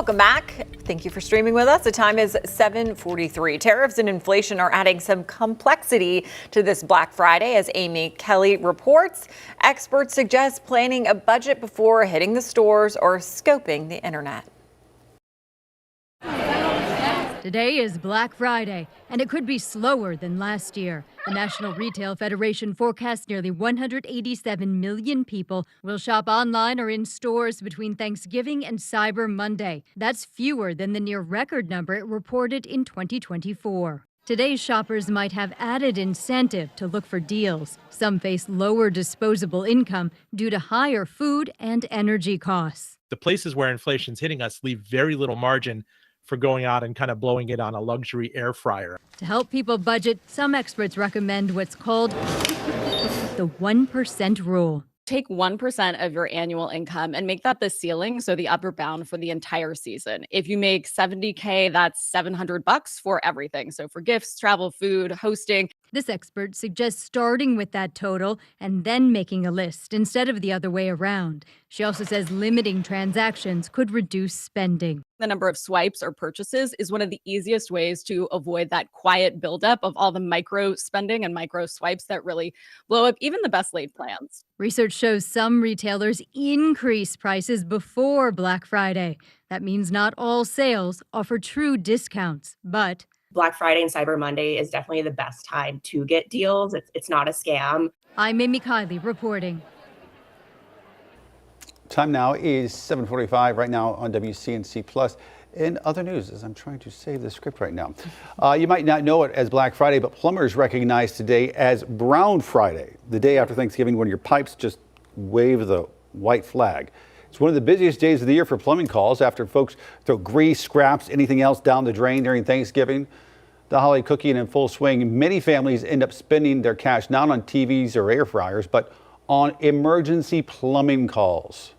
Welcome back. Thank you for streaming with us. The time is 7:43. Tariffs and inflation are adding some complexity to this Black Friday, as Amy Kelly reports. Experts suggest planning a budget before hitting the stores or scoping the internet. Today is Black Friday, and it could be slower than last year. The National Retail Federation forecasts nearly 187 million people will shop online or in stores between Thanksgiving and Cyber Monday. That's fewer than the near record number it reported in 2024. Today's shoppers might have added incentive to look for deals. Some face lower disposable income due to higher food and energy costs. The places where inflation's hitting us leave very little margin for going out and kind of blowing it on a luxury air fryer. To help people budget, some experts recommend what's called the 1% rule. Take 1% of your annual income and make that the ceiling, so the upper bound for the entire season. If you make $70K, that's $700 for everything. So for gifts, travel, food, hosting. This expert suggests starting with that total and then making a list instead of the other way around. She also says limiting transactions could reduce spending. The number of swipes or purchases is one of the easiest ways to avoid that quiet buildup of all the micro spending and micro swipes that really blow up even the best laid plans. Research shows some retailers increase prices before Black Friday. That means not all sales offer true discounts, but Black Friday and Cyber Monday is definitely the best time to get deals. It's not a scam. I'm Amy Kiley reporting. Time now is 7:45 right now on WCNC Plus. In other news, as I'm trying to save the script right now, you might not know it as Black Friday, but plumbers recognize today as Brown Friday, the day after Thanksgiving when your pipes just wave the white flag. It's one of the busiest days of the year for plumbing calls after folks throw grease, scraps, anything else down the drain during Thanksgiving. The holiday cooking in full swing. Many families end up spending their cash not on TVs or air fryers, but on emergency plumbing calls.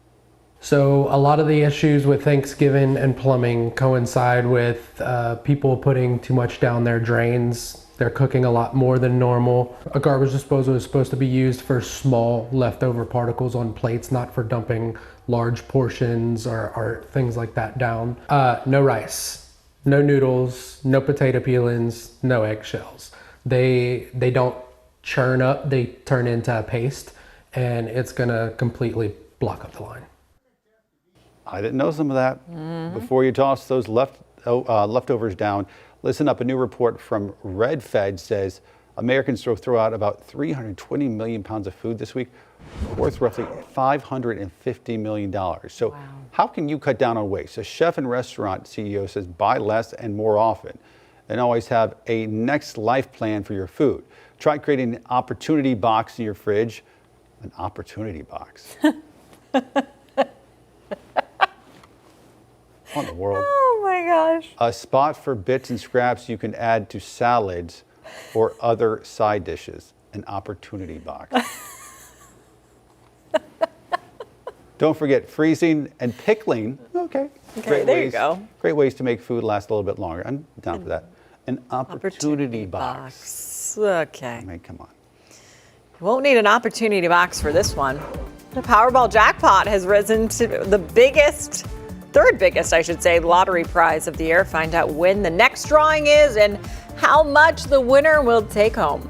So a lot of the issues with Thanksgiving and plumbing coincide with people putting too much down their drains. They're cooking a lot more than normal. A garbage disposal is supposed to be used for small leftover particles on plates, not for dumping large portions or things like that down. No rice, no noodles, no potato peelings, no eggshells. They don't churn up, they turn into a paste, and it's gonna completely block up the line. I didn't know some of that. Before you toss those leftovers down, listen up. A new report from Red Fed says Americans throw out about 320 million pounds of food this week, worth roughly $550 million. So how can you cut down on waste? A chef and restaurant CEO says buy less and more often, and always have a next life plan for your food. Try creating an opportunity box in your fridge. An opportunity box. What in the world? Oh my gosh. A spot for bits and scraps you can add to salads or other side dishes. An opportunity box. Don't forget freezing and pickling. Okay. Okay, there you go. Great ways to make food last a little bit longer. I'm down for that. An opportunity box. Okay. I mean, come on. You won't need an opportunity box for this one. The Powerball jackpot has risen to the third biggest, I should say, lottery prize of the year. Find out when the next drawing is and how much the winner will take home.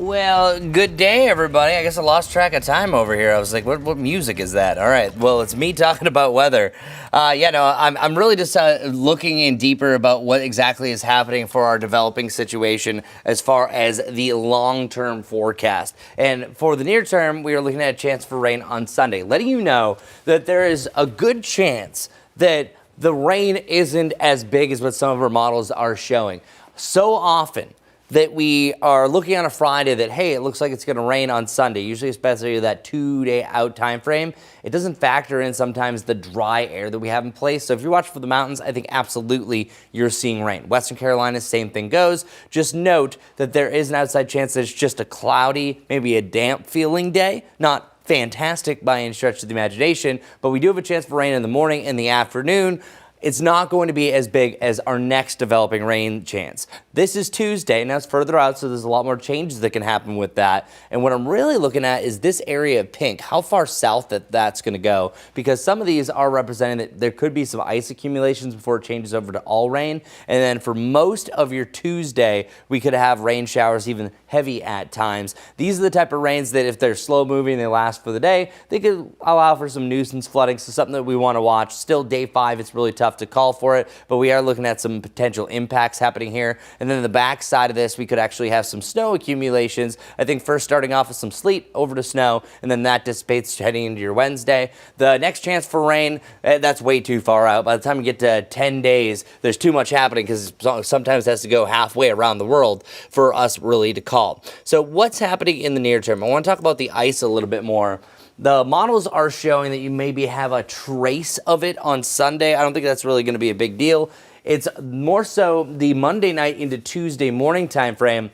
Well, good day, everybody. I guess I lost track of time over here. I was like, what music is that? All right. Well, it's me talking about weather. I'm really just looking in deeper about what exactly is happening for our developing situation as far as the long-term forecast. And for the near term, we are looking at a chance for rain on Sunday, letting you know that there is a good chance that the rain isn't as big as what some of our models are showing. So often that we are looking on a Friday that, hey, it looks like it's going to rain on Sunday, usually especially that 2-day out time frame. It doesn't factor in sometimes the dry air that we have in place. So if you're watching for the mountains, I think absolutely you're seeing rain. Western Carolina, same thing goes. Just note that there is an outside chance that it's just a cloudy, maybe a damp feeling day. Not fantastic by any stretch of the imagination, but we do have a chance for rain in the morning and the afternoon. It's not going to be as big as our next developing rain chance. This is Tuesday, now it's further out, so there's a lot more changes that can happen with that. And what I'm really looking at is this area of pink, how far south that's going to go, because some of these are representing that there could be some ice accumulations before it changes over to all rain. And then for most of your Tuesday, we could have rain showers, even heavy at times. These are the type of rains that if they're slow moving, they last for the day, they could allow for some nuisance flooding, so something that we want to watch. Still day 5, it's really tough to call for it, but we are looking at some potential impacts happening here. And then the back side of this, we could actually have some snow accumulations. I think first starting off with some sleet over to snow, and then that dissipates heading into your Wednesday. The next chance for rain, that's way too far out. By the time you get to 10 days, there's too much happening because sometimes it has to go halfway around the world for us really to call. So what's happening in the near term? I want to talk about the ice a little bit more. The models are showing that you maybe have a trace of it on Sunday. I don't think that's really going to be a big deal. It's more so the Monday night into Tuesday morning time frame.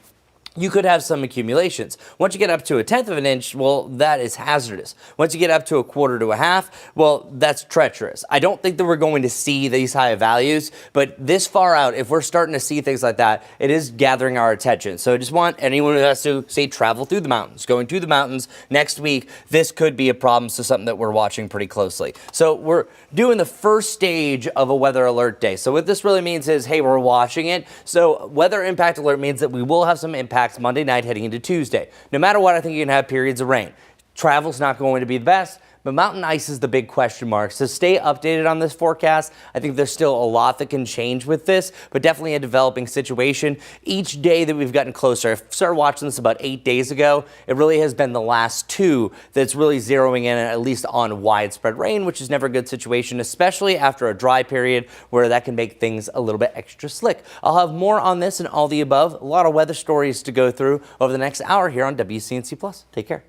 You could have some accumulations. Once you get up to 1/10 of an inch, well, that is hazardous. Once you get up to 1/4 to 1/2, well, that's treacherous. I don't think that we're going to see these high values, but this far out, if we're starting to see things like that, it is gathering our attention. So I just want anyone who has to, say, travel through the mountains, going to the mountains next week, this could be a problem, so something that we're watching pretty closely. So we're doing the first stage of a weather alert day. So what this really means is, hey, we're watching it. So weather impact alert means that we will have some impact Monday night heading into Tuesday. No matter what, I think you can have periods of rain. Travel's not going to be the best, but mountain ice is the big question mark. So stay updated on this forecast. I think there's still a lot that can change with this, but definitely a developing situation. Each day that we've gotten closer, I started watching this about 8 days ago. It really has been the last 2 that's really zeroing in at least on widespread rain, which is never a good situation, especially after a dry period where that can make things a little bit extra slick. I'll have more on this and all the above. A lot of weather stories to go through over the next hour here on WCNC Plus. Take care.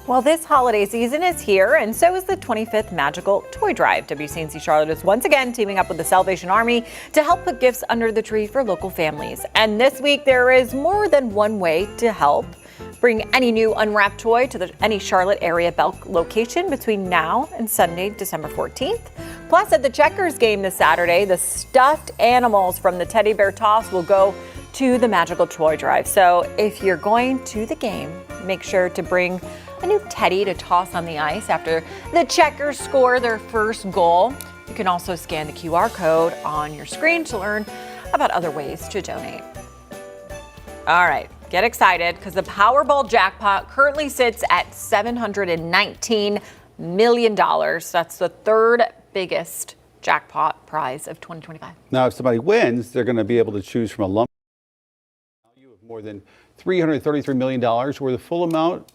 Well, this holiday season is here, and so is the 25th Magical Toy Drive. WCNC Charlotte is once again teaming up with the Salvation Army to help put gifts under the tree for local families. And this week, there is more than one way to help. Bring any new unwrapped toy to any Charlotte area Belk location between now and Sunday, December 14th. Plus, at the Checkers game this Saturday, the stuffed animals from the Teddy Bear Toss will go to the Magical Toy Drive. So if you're going to the game, make sure to bring a new teddy to toss on the ice after the Checkers score their first goal. You can also scan the QR code on your screen to learn about other ways to donate. All right, get excited because the Powerball jackpot currently sits at $719 million. That's the 3rd biggest jackpot prize of 2025. Now, if somebody wins, they're going to be able to choose from a lump value of more than $333 million, or the full amount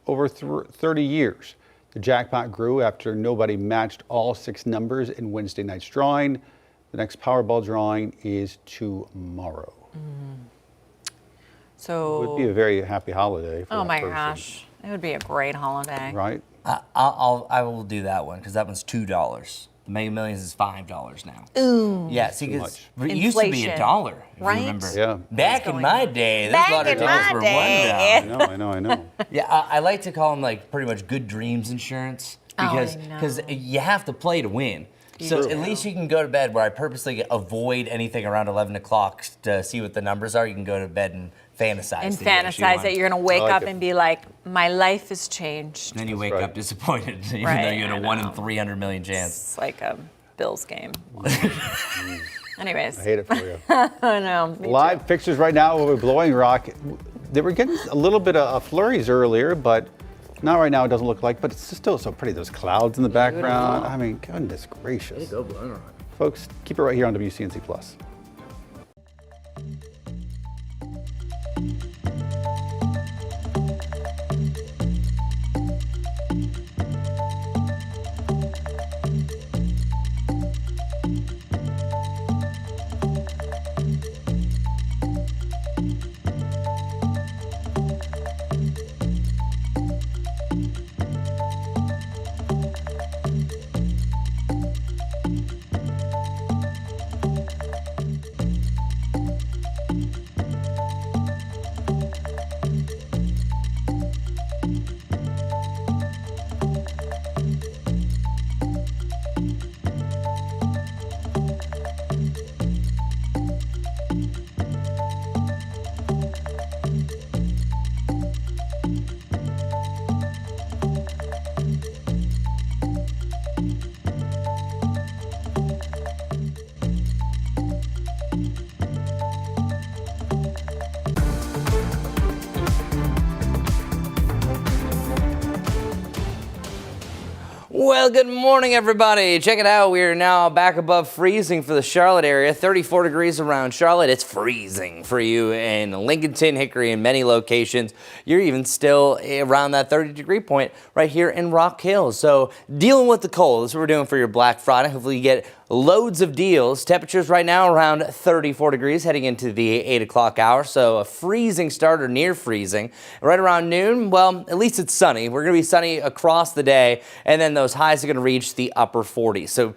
over 30 years. The jackpot grew after nobody matched all 6 numbers in Wednesday night's drawing. The next Powerball drawing is tomorrow. So it would be a very happy holiday. Oh my gosh, it would be a great holiday. Right? I will do that one because that one's $2. The Mega Millions is $5 now. Ooh. Yeah, see, because it used to be $1, if you remember. Yeah. Back in my day, those lottery tickets were $1. I know. Yeah, I like to call them like pretty much good dreams insurance because you have to play to win. So at least you can go to bed where I purposely avoid anything around 11 o'clock to see what the numbers are. You can go to bed and fantasize. And fantasize that you're going to wake up and be like, my life has changed. And then you wake up disappointed, even though you had a 1 in 300 million chance. It's like a Bills game. Anyways. I hate it for you. I know. Live fixtures right now over Blowing Rock. They were getting a little bit of flurries earlier, but not right now. It doesn't look like, but it's still so pretty. Those clouds in the background. I mean, goodness gracious. Way to go, Bloomer. Folks, keep it right here on WCNC Plus. Well, good morning, everybody. Check it out. We are now back above freezing for the Charlotte area. 34 degrees around Charlotte. It's freezing for you in Lincolnton, Hickory, and many locations. You're even still around that 30-degree point right here in Rock Hill. So dealing with the cold. That's what we're doing for your Black Friday. Hopefully you get loads of deals. Temperatures right now around 34 degrees heading into the 8 o'clock hour. So a freezing start or near freezing. Right around noon, well, at least it's sunny. We're going to be sunny across the day. And then those highs are going to reach the upper 40s. So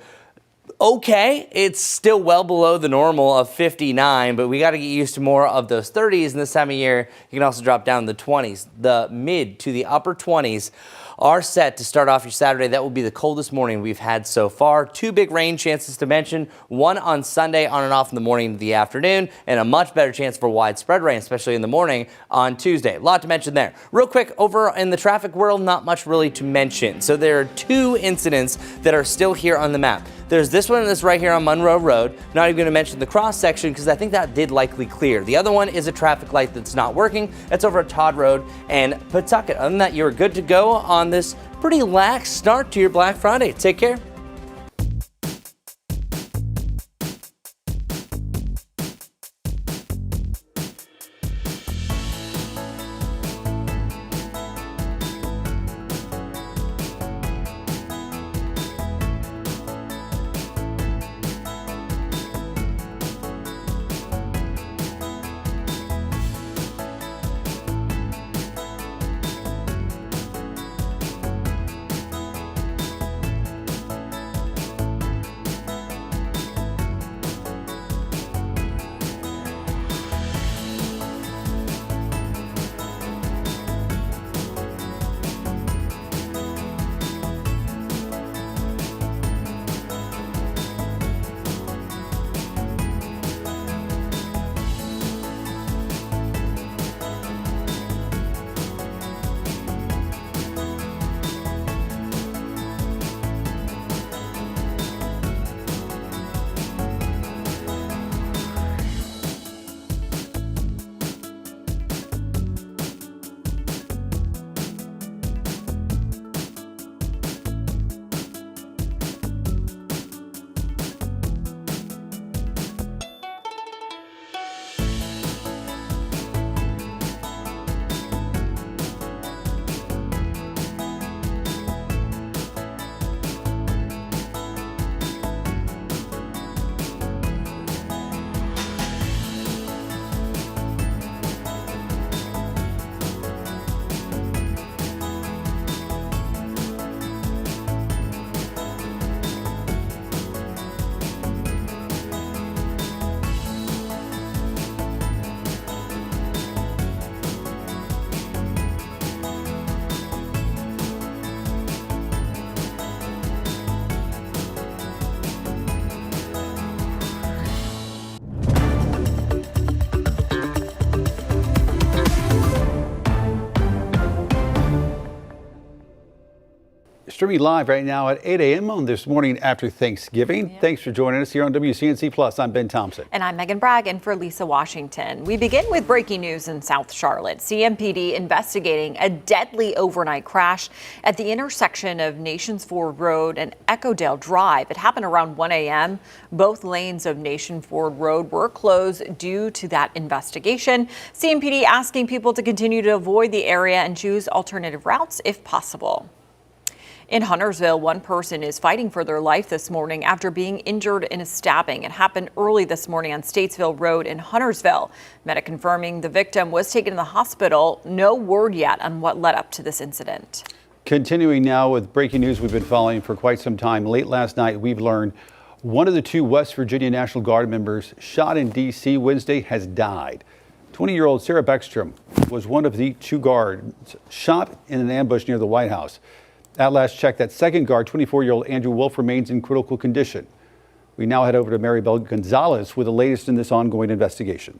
okay, it's still well below the normal of 59, but we got to get used to more of those 30s. And this time of year, you can also drop down the 20s. The mid to the upper 20s are set to start off your Saturday. That will be the coldest morning we've had so far. 2 big rain chances to mention. One on Sunday on and off in the morning to the afternoon, and a much better chance for widespread rain, especially in the morning on Tuesday. A lot to mention there. Real quick, over in the traffic world, not much really to mention. So there are 2 incidents that are still here on the map. There's this one that's right here on Monroe Road. Not even going to mention the cross section because I think that did likely clear. The other one is a traffic light that's not working. That's over at Todd Road and Pawtucket. Other than that, you're good to go on this pretty lax start to your Black Friday. Take care. streaming live right now at 8 a.m. on this morning after Thanksgiving. Thanks for joining us here on WCNC Plus. I'm Ben Thompson. And I'm Megan Bragg in for Lisa Washington. We begin with breaking news in South Charlotte. CMPD investigating a deadly overnight crash at the intersection of Nations Ford Road and Echodale Drive. It happened around 1 a.m. Both lanes of Nation Ford Road were closed due to that investigation. CMPD asking people to continue to avoid the area and choose alternative routes if possible. In Huntersville, one person is fighting for their life this morning after being injured in a stabbing. It happened early this morning on Statesville Road in Huntersville. Medic confirming the victim was taken to the hospital. No word yet on what led up to this incident. Continuing now with breaking news we've been following for quite some time. Late last night, we've learned one of the two West Virginia National Guard members shot in D.C. Wednesday has died. 20-year-old Sarah Beckstrom was one of the two guards shot in an ambush near the White House. At last check, that second guard, 24-year-old Andrew Wolf, remains in critical condition. We now head over to Maribel Gonzalez with the latest in this ongoing investigation.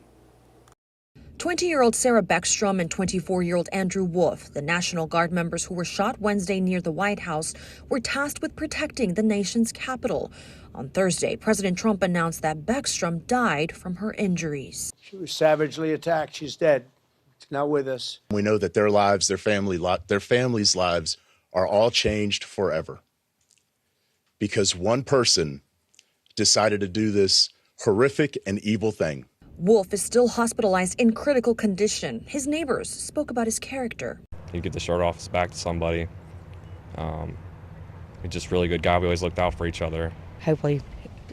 20-year-old Sarah Beckstrom and 24-year-old Andrew Wolf, the National Guard members who were shot Wednesday near the White House, were tasked with protecting the nation's capital. On Thursday, President Trump announced that Beckstrom died from her injuries. She was savagely attacked. She's dead. She's not with us. We know that their lives, their families' lives are all changed forever because one person decided to do this horrific and evil thing. Wolf is still hospitalized in critical condition. His neighbors spoke about his character. He'd get the shirt off his back to somebody. He's just a really good guy. We always looked out for each other. Hopefully,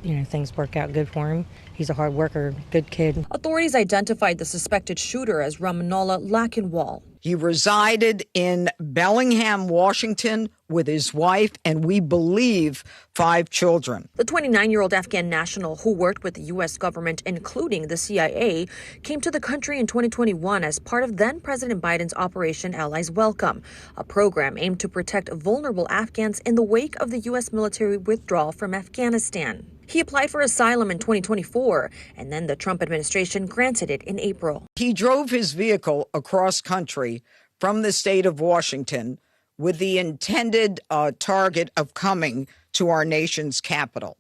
things work out good for him. He's a hard worker, good kid. Authorities identified the suspected shooter as Ramanola Lackenwall. He resided in Bellingham, Washington, with his wife and we believe 5 children. The 29-year-old Afghan national who worked with the U.S. government, including the CIA, came to the country in 2021 as part of then-President Biden's Operation Allies Welcome, a program aimed to protect vulnerable Afghans in the wake of the U.S. military withdrawal from Afghanistan. He applied for asylum in 2024, and then the Trump administration granted it in April. He drove his vehicle across country from the state of Washington with the intended target of coming to our nation's capital.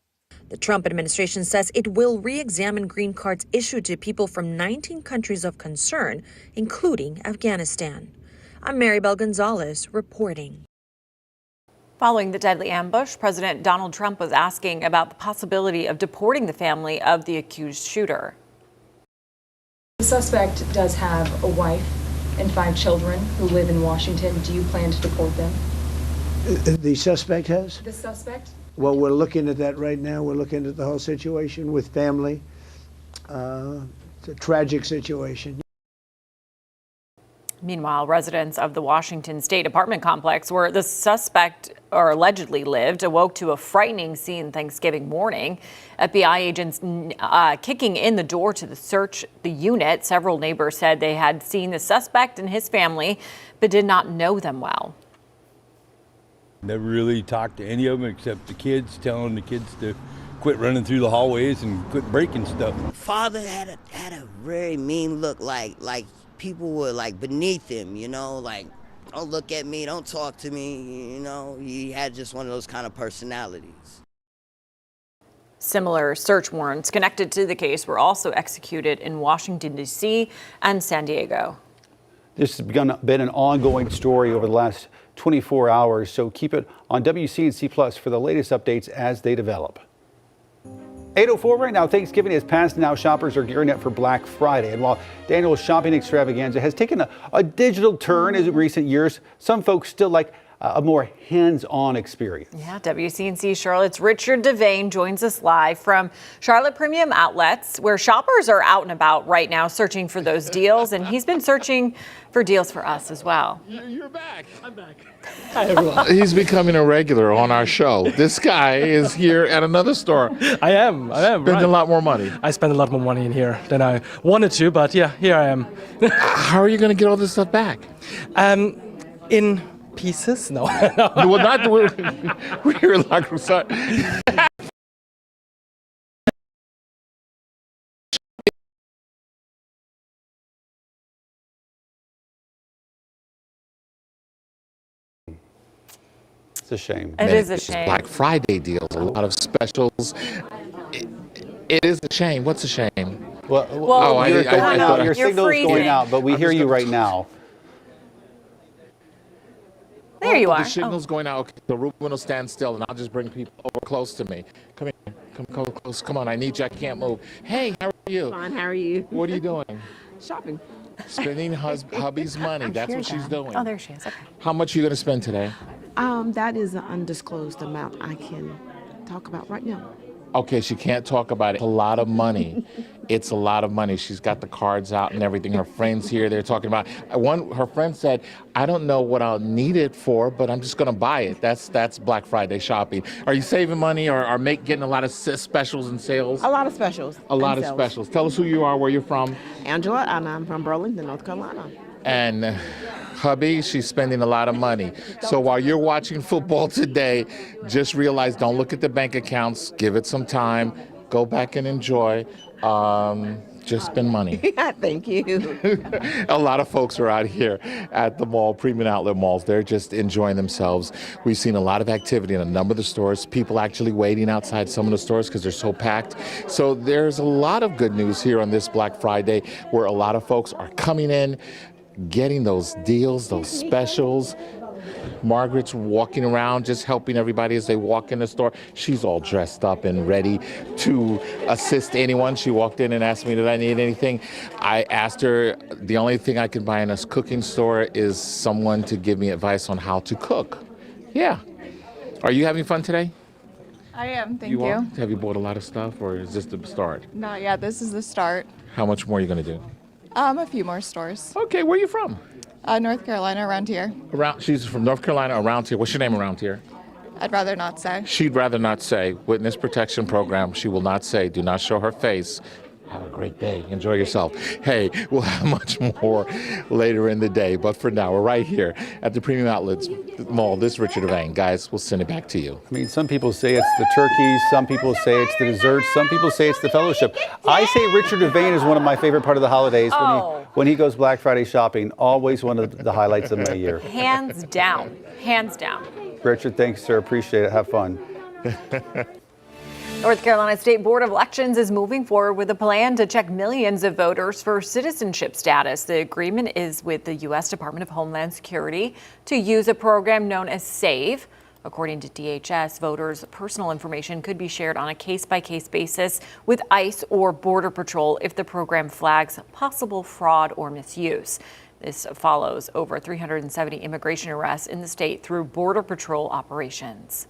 The Trump administration says it will re-examine green cards issued to people from 19 countries of concern, including Afghanistan. I'm Maribel Gonzalez reporting. Following the deadly ambush, President Donald Trump was asking about the possibility of deporting the family of the accused shooter. The suspect does have a wife and 5 children who live in Washington. Do you plan to deport them? The suspect has? The suspect? Well, we're looking at that right now. We're looking at the whole situation with family. It's a tragic situation. Meanwhile, residents of the Washington State apartment complex where the suspect or allegedly lived awoke to a frightening scene Thanksgiving morning. FBI agents kicking in the door to search the unit. Several neighbors said they had seen the suspect and his family, but did not know them well. Never really talked to any of them except the kids, telling the kids to quit running through the hallways and quit breaking stuff. Father had a very mean look, like people were like beneath him, like, don't look at me, don't talk to me, he had just one of those kind of personalities. Similar search warrants connected to the case were also executed in Washington, D.C. and San Diego. This has been an ongoing story over the last 24 hours, so keep it on WCNC Plus for the latest updates as they develop. 8:04 right now. Thanksgiving has passed. Now shoppers are gearing up for Black Friday. And while the annual shopping extravaganza has taken a digital turn in recent years, some folks still like a more hands-on experience. Yeah, WCNC Charlotte's Richard Devane joins us live from Charlotte Premium Outlets, where shoppers are out and about right now searching for those deals. And he's been searching for deals for us as well. You're back. I'm back. Hi, everyone. He's becoming a regular on our show. This guy is here at another store. I am. Spending a lot more money. I spend a lot more money in here than I wanted to, but yeah, here I am. How are you going to get all this stuff back? In pieces? No. Well, not we're like, sorry. It's a shame. It is a shame. Black Friday deals, a lot of specials. It is a shame. What's a shame? Well, your signal is going out, but we hear you right now. There you are. The signal's going out. Okay, the Ruben will stand still, and I'll just bring people over close to me. Come here. Come close. Come on. I need you. I can't move. Hey, how are you? Fine. How are you? What are you doing? Shopping. Spending hubby's money. That's what she's doing. Oh, there she is. Okay. How much are you going to spend today? That is an undisclosed amount I can talk about right now. Okay, she can't talk about it. A lot of money. It's a lot of money. She's got the cards out and everything. Her friends here, they're talking about. Her friend said, "I don't know what I'll need it for, but I'm just going to buy it." That's Black Friday shopping. Are you saving money or getting a lot of specials and sales? A lot of specials. A lot of specials. Tell us who you are, where you're from. Angela, and I'm from Burlington, North Carolina. And hubby, she's spending a lot of money. So while you're watching football today, just realize, don't look at the bank accounts. Give it some time. Go back and enjoy. Just spend money. Thank you. A lot of folks are out here at the mall, premium outlet malls. They're just enjoying themselves. We've seen a lot of activity in a number of the stores, people actually waiting outside some of the stores because they're so packed. So there's a lot of good news here on this Black Friday where a lot of folks are coming in, getting those deals, those specials. Margaret's walking around just helping everybody as they walk in the store. She's all dressed up and ready to assist anyone. She walked in and asked me, did I need anything? I asked her, the only thing I can buy in a cooking store is someone to give me advice on how to cook. Yeah. Are you having fun today? I am, thank you. Have you bought a lot of stuff or is this the start? Not yet, this is the start. How much more are you going to do? A few more stores. Okay, where are you from? North Carolina, around here. She's from North Carolina, around here. What's your name around here? I'd rather not say. She'd rather not say. Witness protection program. She will not say. Do not show her face. Have a great day. Enjoy yourself. Hey, we'll have much more later in the day. But for now, we're right here at the Premium Outlets Mall. This is Richard Devane. Guys, we'll send it back to you. I mean, some people say it's the turkeys. Some people say it's the desserts. Some people say it's the fellowship. I say Richard Devane is one of my favorite part of the holidays. When he goes Black Friday shopping, always one of the highlights of my year. Hands down. Hands down. Richard, thanks, sir. Appreciate it. Have fun. North Carolina State Board of Elections is moving forward with a plan to check millions of voters for citizenship status. The agreement is with the U.S. Department of Homeland Security to use a program known as SAVE. According to DHS, voters' personal information could be shared on a case-by-case basis with ICE or Border Patrol if the program flags possible fraud or misuse. This follows over 370 immigration arrests in the state through Border Patrol operations.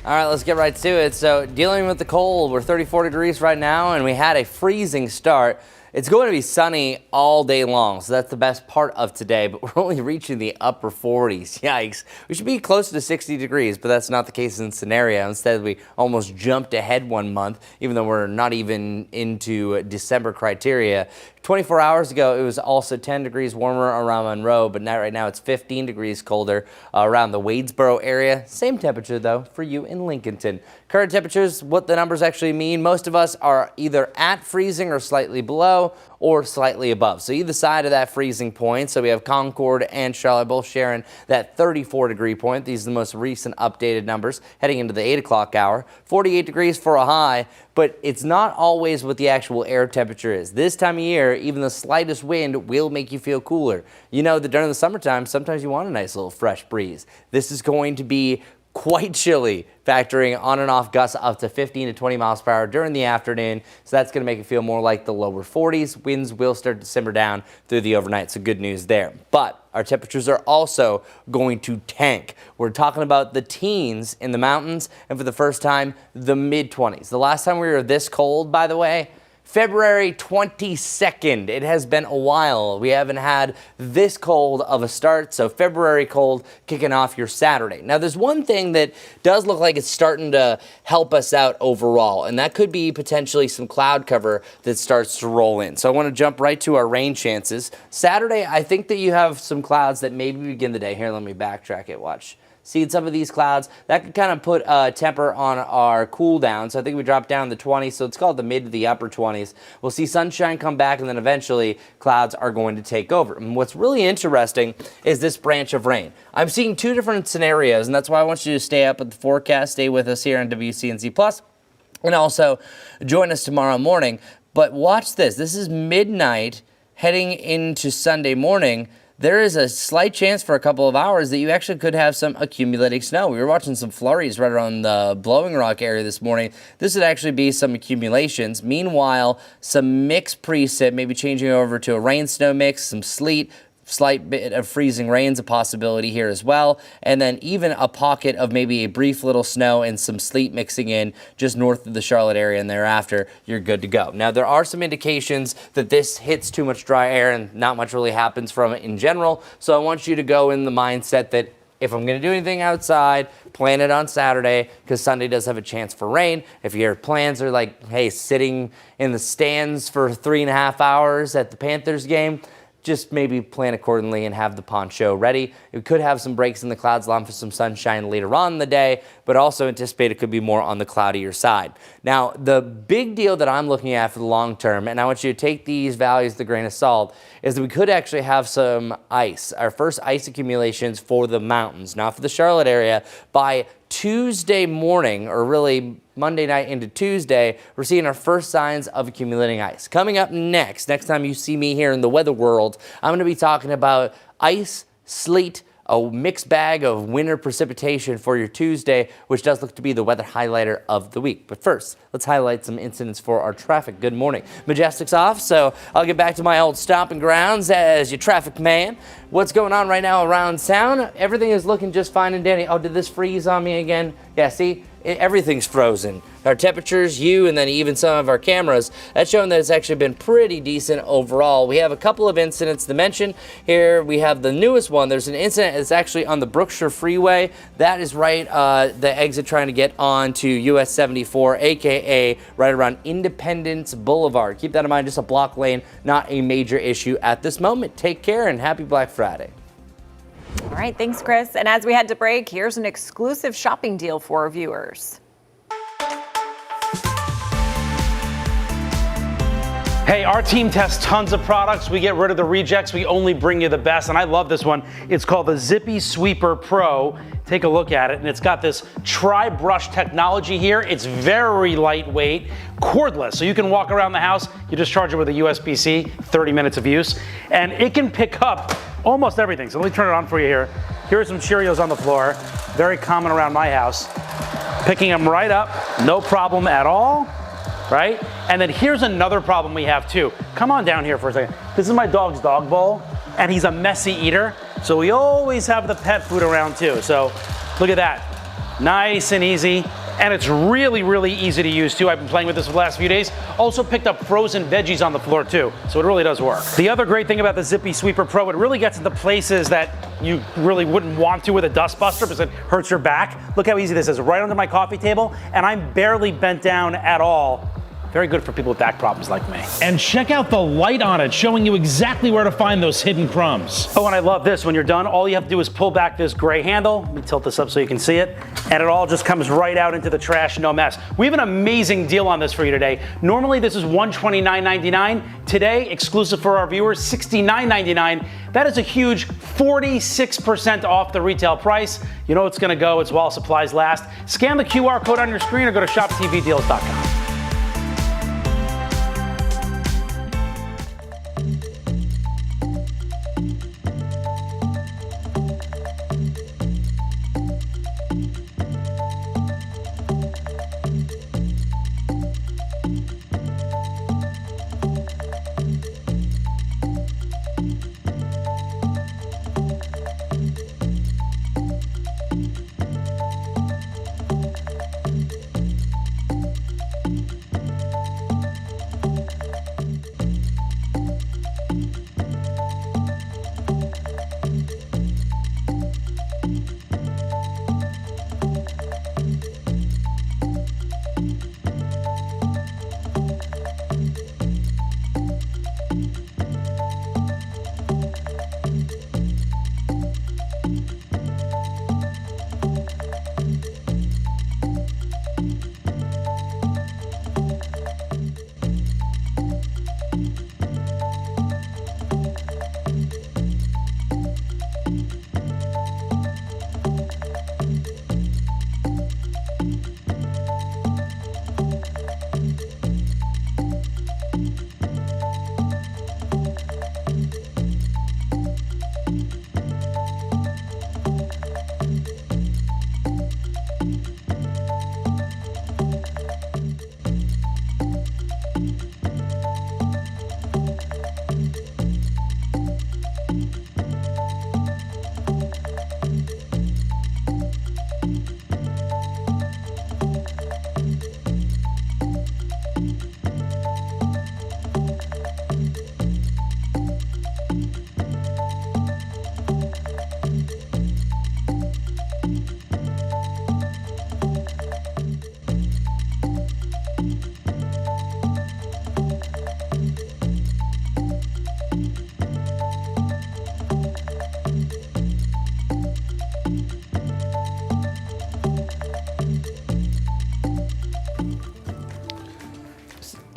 All right, let's get right to it. So dealing with the cold, we're 34 degrees right now, and we had a freezing start. It's going to be sunny all day long, so that's the best part of today, but we're only reaching the upper 40s. Yikes. We should be closer to 60 degrees, but that's not the case in scenario. Instead, we almost jumped ahead 1 month, even though we're not even into December criteria. 24 hours ago, it was also 10 degrees warmer around Monroe, but right now it's 15 degrees colder around the Wadesboro area. Same temperature, though, for you in Lincolnton. Current temperatures, what the numbers actually mean, most of us are either at freezing or slightly below or slightly above. So either side of that freezing point. So we have Concord and Charlotte both sharing that 34-degree point. These are the most recent updated numbers heading into the 8 o'clock hour. 48 degrees for a high, but it's not always what the actual air temperature is. This time of year, even the slightest wind will make you feel cooler. You know that during the summertime, sometimes you want a nice little fresh breeze. This is going to be quite chilly, factoring on and off gusts up to 15 to 20 miles per hour during the afternoon. So that's going to make it feel more like the lower 40s. Winds will start to simmer down through the overnight. So good news there. But our temperatures are also going to tank. We're talking about the teens in the mountains, and for the first time, the mid-20s. The last time we were this cold, by the way, February 22nd. It has been a while. We haven't had this cold of a start, so February cold kicking off your Saturday. Now, there's one thing that does look like it's starting to help us out overall, and that could be potentially some cloud cover that starts to roll in. So I want to jump right to our rain chances. Saturday, I think that you have some clouds that maybe begin the day. Here, let me backtrack it. Watch. See some of these clouds? That could kind of put a temper on our cool down. So I think we drop down to 20, so it's called the mid to the upper 20s. counties. We'll see sunshine come back, and then eventually clouds are going to take over. And what's really interesting is this branch of rain. I'm seeing two different scenarios, and that's why I want you to stay up with the forecast. Stay with us here on WCNC Plus, and also join us tomorrow morning. But watch this. This is midnight heading into Sunday morning. There is a slight chance for a couple of hours that you actually could have some accumulating snow. We were watching some flurries right around the Blowing Rock area this morning. This would actually be some accumulations. Meanwhile, some mixed precip, maybe changing over to a rain-snow mix, some sleet, slight bit of freezing rain's a possibility here as well, and then even a pocket of maybe a brief little snow and some sleet mixing in just north of the Charlotte area, and thereafter you're good to go. Now, there are some indications that this hits too much dry air and not much really happens from it in general, so I want you to go in the mindset that if I'm going to do anything outside, plan it on Saturday, because Sunday does have a chance for rain. If your plans are like, hey, sitting in the stands for 3.5 hours at the Panthers game, just maybe plan accordingly and have the poncho ready. It could have some breaks in the clouds, allowing for some sunshine later on in the day, but also anticipate it could be more on the cloudier side. Now, the big deal that I'm looking at for the long term, and I want you to take these values with a grain of salt, is that we could actually have some ice, our first ice accumulations for the mountains, not for the Charlotte area, by Tuesday morning, or really Monday night into Tuesday. We're seeing our first signs of accumulating ice. Coming up next time you see me here in the weather world, I'm going to be talking about ice, sleet, a mixed bag of winter precipitation for your Tuesday, which does look to be the weather highlighter of the week. But first, let's highlight some incidents for our traffic. Good morning. Majestic's off, so I'll get back to my old stomping grounds as your traffic man. What's going on right now around town? Everything is looking just fine and dandy. Oh, did this freeze on me again? Yeah, see? Everything's frozen. Our temperatures, you, and then even some of our cameras, that's showing that it's actually been pretty decent overall. We have a couple of incidents to mention. Here we have the newest one. There's an incident that's actually on the Brookshire Freeway. That is right, the exit trying to get on to US 74, aka right around Independence Boulevard. Keep that in mind, just a block lane, not a major issue at this moment. Take care and happy Black Friday. All right, thanks, Chris. And as we head to break, here's an exclusive shopping deal for our viewers. Hey, our team tests tons of products. We get rid of the rejects. We only bring you the best. And I love this one. It's called the Zippy Sweeper Pro. Take a look at it. And it's got this tri-brush technology here. It's very lightweight, cordless. So you can walk around the house. You just charge it with a USB-C, 30 minutes of use. And it can pick up almost everything. So let me turn it on for you here. Here are some Cheerios on the floor. Very common around my house. Picking them right up, no problem at all, right? And then here's another problem we have too. Come on down here for a second. This is my dog's dog bowl, and he's a messy eater. So we always have the pet food around too. So look at that, nice and easy. And it's really, really easy to use too. I've been playing with this for the last few days. Also picked up frozen veggies on the floor too, so it really does work. The other great thing about the Zippy Sweeper Pro, it really gets into places that you really wouldn't want to with a dust buster because it hurts your back. Look how easy this is, right under my coffee table, and I'm barely bent down at all. Very good for people with back problems like me. And check out the light on it, showing you exactly where to find those hidden crumbs. Oh, and I love this. When you're done, all you have to do is pull back this gray handle. Let me tilt this up so you can see it. And it all just comes right out into the trash, no mess. We have an amazing deal on this for you today. Normally, this is $129.99. Today, exclusive for our viewers, $69.99. That is a huge 46% off the retail price. You know it's gonna go. It's while supplies last. Scan the QR code on your screen or go to shoptvdeals.com.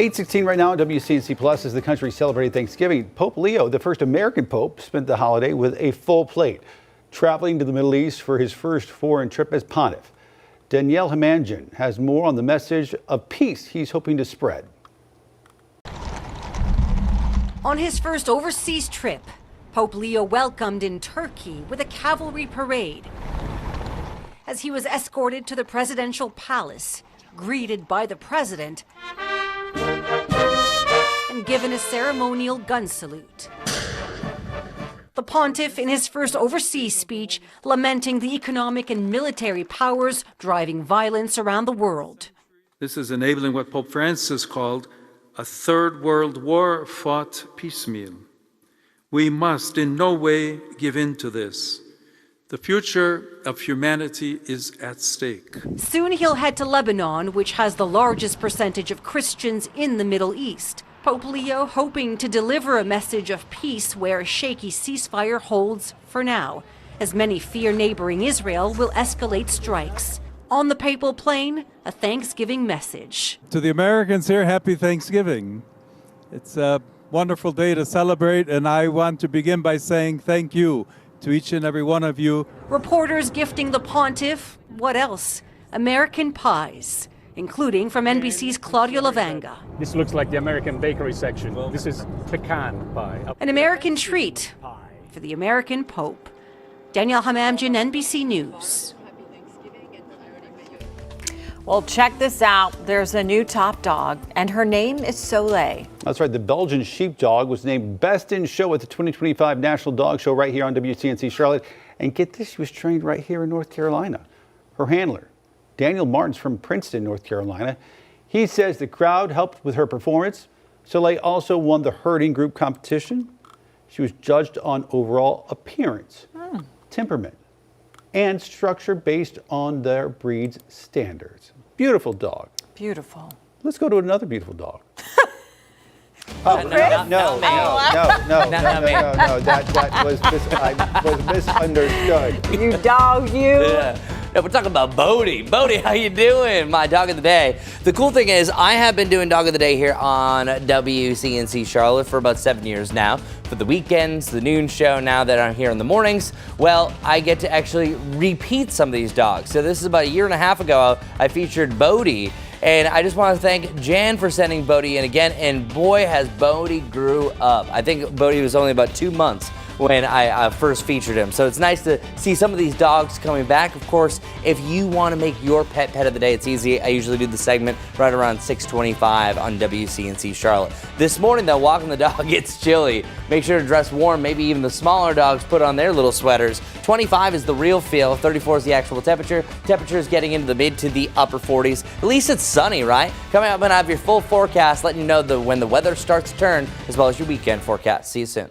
8:16 right now on WCNC Plus as the country celebrated Thanksgiving. Pope Leo, the first American pope, spent the holiday with a full plate, traveling to the Middle East for his first foreign trip as pontiff. Danielle Hamanjian has more on the message of peace he's hoping to spread. On his first overseas trip, Pope Leo welcomed in Turkey with a cavalry parade. As he was escorted to the presidential palace, greeted by the president, and given a ceremonial gun salute. The pontiff, in his first overseas speech, lamenting the economic and military powers driving violence around the world. This is enabling what Pope Francis called a third world war fought piecemeal. We must in no way give in to this. The future of humanity is at stake. Soon he'll head to Lebanon, which has the largest percentage of Christians in the Middle East. Pope Leo hoping to deliver a message of peace where a shaky ceasefire holds for now, as many fear neighboring Israel will escalate strikes. On the papal plane, a Thanksgiving message. To the Americans here, happy Thanksgiving. It's a wonderful day to celebrate, and I want to begin by saying thank you to each and every one of you. Reporters gifting the pontiff, what else? American pies, including from NBC's Claudia Lavanga. This looks like the American bakery section. This is pecan pie. An American treat for the American Pope. Danielle Hamamjian, NBC News. Well, check this out. There's a new top dog, and her name is Soleil. That's right. The Belgian sheepdog was named Best in Show at the 2025 National Dog Show right here on WCNC Charlotte. And get this, she was trained right here in North Carolina. Her handler, Daniel Martin's from Princeton, North Carolina. He says the crowd helped with her performance. Soleil also won the herding group competition. She was judged on overall appearance, temperament, and structure based on their breed's standards. Beautiful dog. Beautiful. Let's go to another beautiful dog. No. That was misunderstood. You dog, you. Yeah. No, we're talking about Bodie. Bodie, how you doing? My dog of the day. The cool thing is I have been doing dog of the day here on WCNC Charlotte for about 7 years now. For the weekends, the noon show, now that I'm here in the mornings, well, I get to actually repeat some of these dogs. So this is about a year and a half ago, I featured Bodie. And I just want to thank Jan for sending Bodie in again. And boy, has Bodie grew up. I think Bodie was only about 2 months when I first featured him. So it's nice to see some of these dogs coming back. Of course, if you want to make your pet of the day, it's easy. I usually do the segment right around 6:25 on WCNC Charlotte. This morning, though, walking the dog, it's chilly. Make sure to dress warm. Maybe even the smaller dogs put on their little sweaters. 25 is the real feel. 34 is the actual temperature. Temperature is getting into the mid to the upper 40s. At least it's sunny, right? Coming up, I'm going to have your full forecast, letting you know when the weather starts to turn, as well as your weekend forecast. See you soon.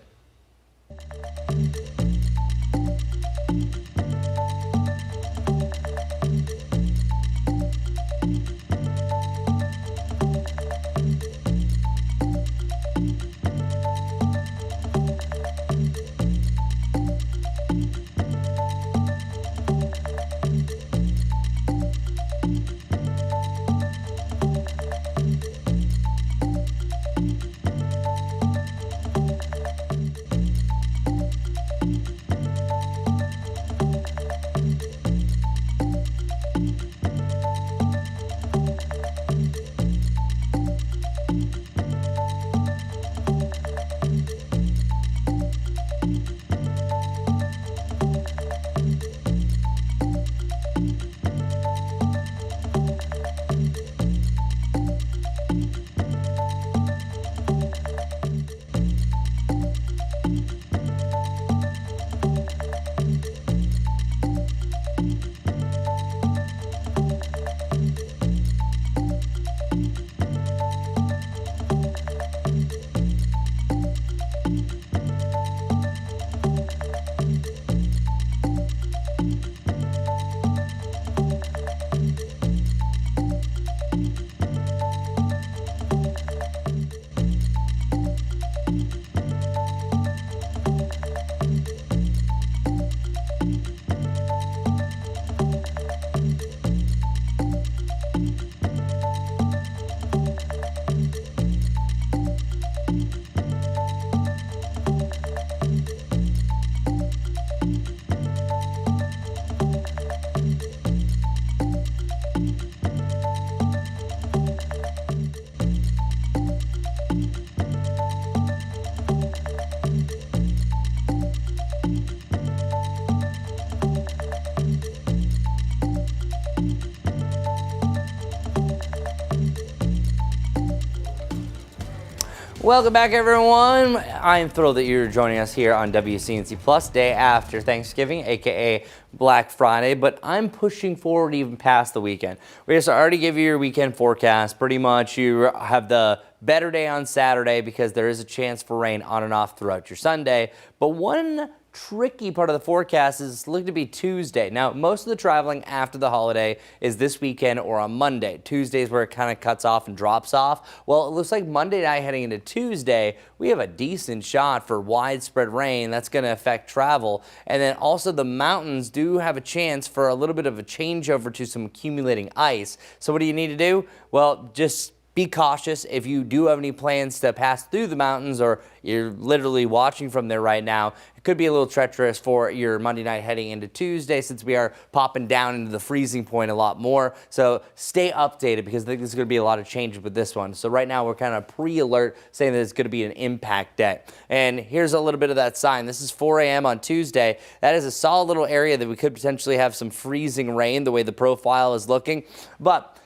Welcome back, everyone. I'm thrilled that you're joining us here on WCNC Plus, day after Thanksgiving, aka Black Friday, but I'm pushing forward even past the weekend. We just already give you your weekend forecast. Pretty much you have the better day on Saturday because there is a chance for rain on and off throughout your Sunday. But one tricky part of the forecast is looking to be Tuesday. Now, most of the traveling after the holiday is this weekend or on Monday. Tuesday is where it kind of cuts off and drops off. Well, it looks like Monday night heading into Tuesday, we have a decent shot for widespread rain. That's going to affect travel. And then also the mountains do have a chance for a little bit of a changeover to some accumulating ice. So what do you need to do? Well, just be cautious. If you do have any plans to pass through the mountains or you're literally watching from there right now, it could be a little treacherous for your Monday night heading into Tuesday since we are popping down into the freezing point a lot more. So stay updated because I think there's going to be a lot of changes with this one. So right now we're kind of pre-alert saying that it's going to be an impact day. And here's a little bit of that sign. This is 4 a.m. on Tuesday. That is a solid little area that we could potentially have some freezing rain the way the profile is looking. But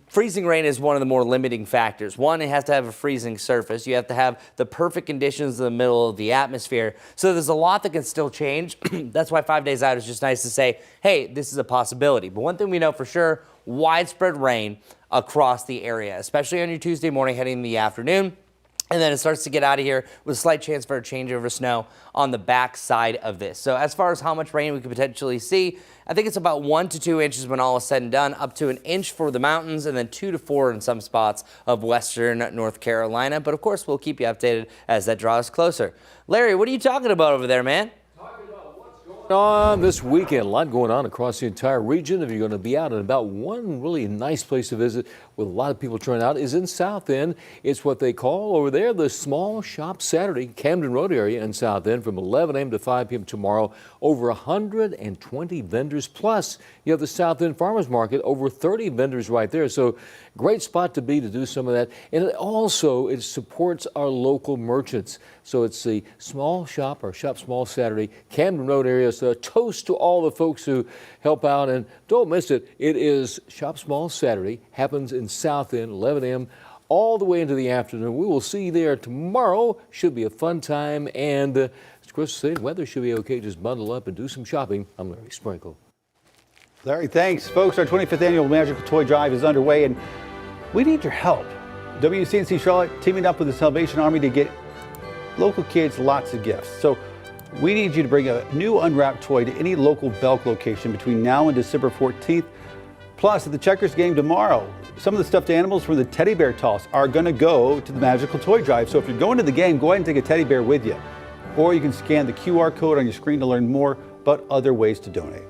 freezing rain is one of the more limiting factors. One, it has to have a freezing surface. You have to have the perfect conditions in the middle of the atmosphere. So there's a lot that can still change. That's why 5 days out is just nice to say, hey, this is a possibility. But one thing we know for sure, widespread rain across the area, especially on your Tuesday morning heading in the afternoon. And then it starts to get out of here with a slight chance for a changeover snow on the back side of this. So as far as how much rain we could potentially see, I think it's about 1 to 2 inches when all is said and done, up to an inch for the mountains, and then 2 to 4 in some spots of western North Carolina. But of course, we'll keep you updated as that draws closer. Larry, what are you talking about over there, man? On this weekend, a lot going on across the entire region. If you're going to be out and about, one really nice place to visit with a lot of people turning out is in South End. It's what they call over there the Small Shop Saturday, Camden Road area in South End from 11 a.m. to 5 p.m. tomorrow. Over 120 vendors. Plus, you have the South End Farmers Market, over 30 vendors right there. So great spot to be to do some of that. And it supports our local merchants. So it's the Small Shop or Shop Small Saturday, Camden Road area. So a toast to all the folks who help out. And don't miss it. It is Shop Small Saturday. Happens in South End, 11 a.m. all the way into the afternoon. We will see you there tomorrow. Should be a fun time. And as Chris said, weather should be okay. Just bundle up and do some shopping. I'm Larry Sprinkle. Larry, thanks. Folks, our 25th annual Magical Toy Drive is underway, and we need your help. WCNC Charlotte teaming up with the Salvation Army to get local kids lots of gifts. So we need you to bring a new unwrapped toy to any local Belk location between now and December 14th. Plus, at the Checkers game tomorrow, some of the stuffed animals from the teddy bear toss are going to go to the Magical Toy Drive. So if you're going to the game, go ahead and take a teddy bear with you. Or you can scan the QR code on your screen to learn more about other ways to donate.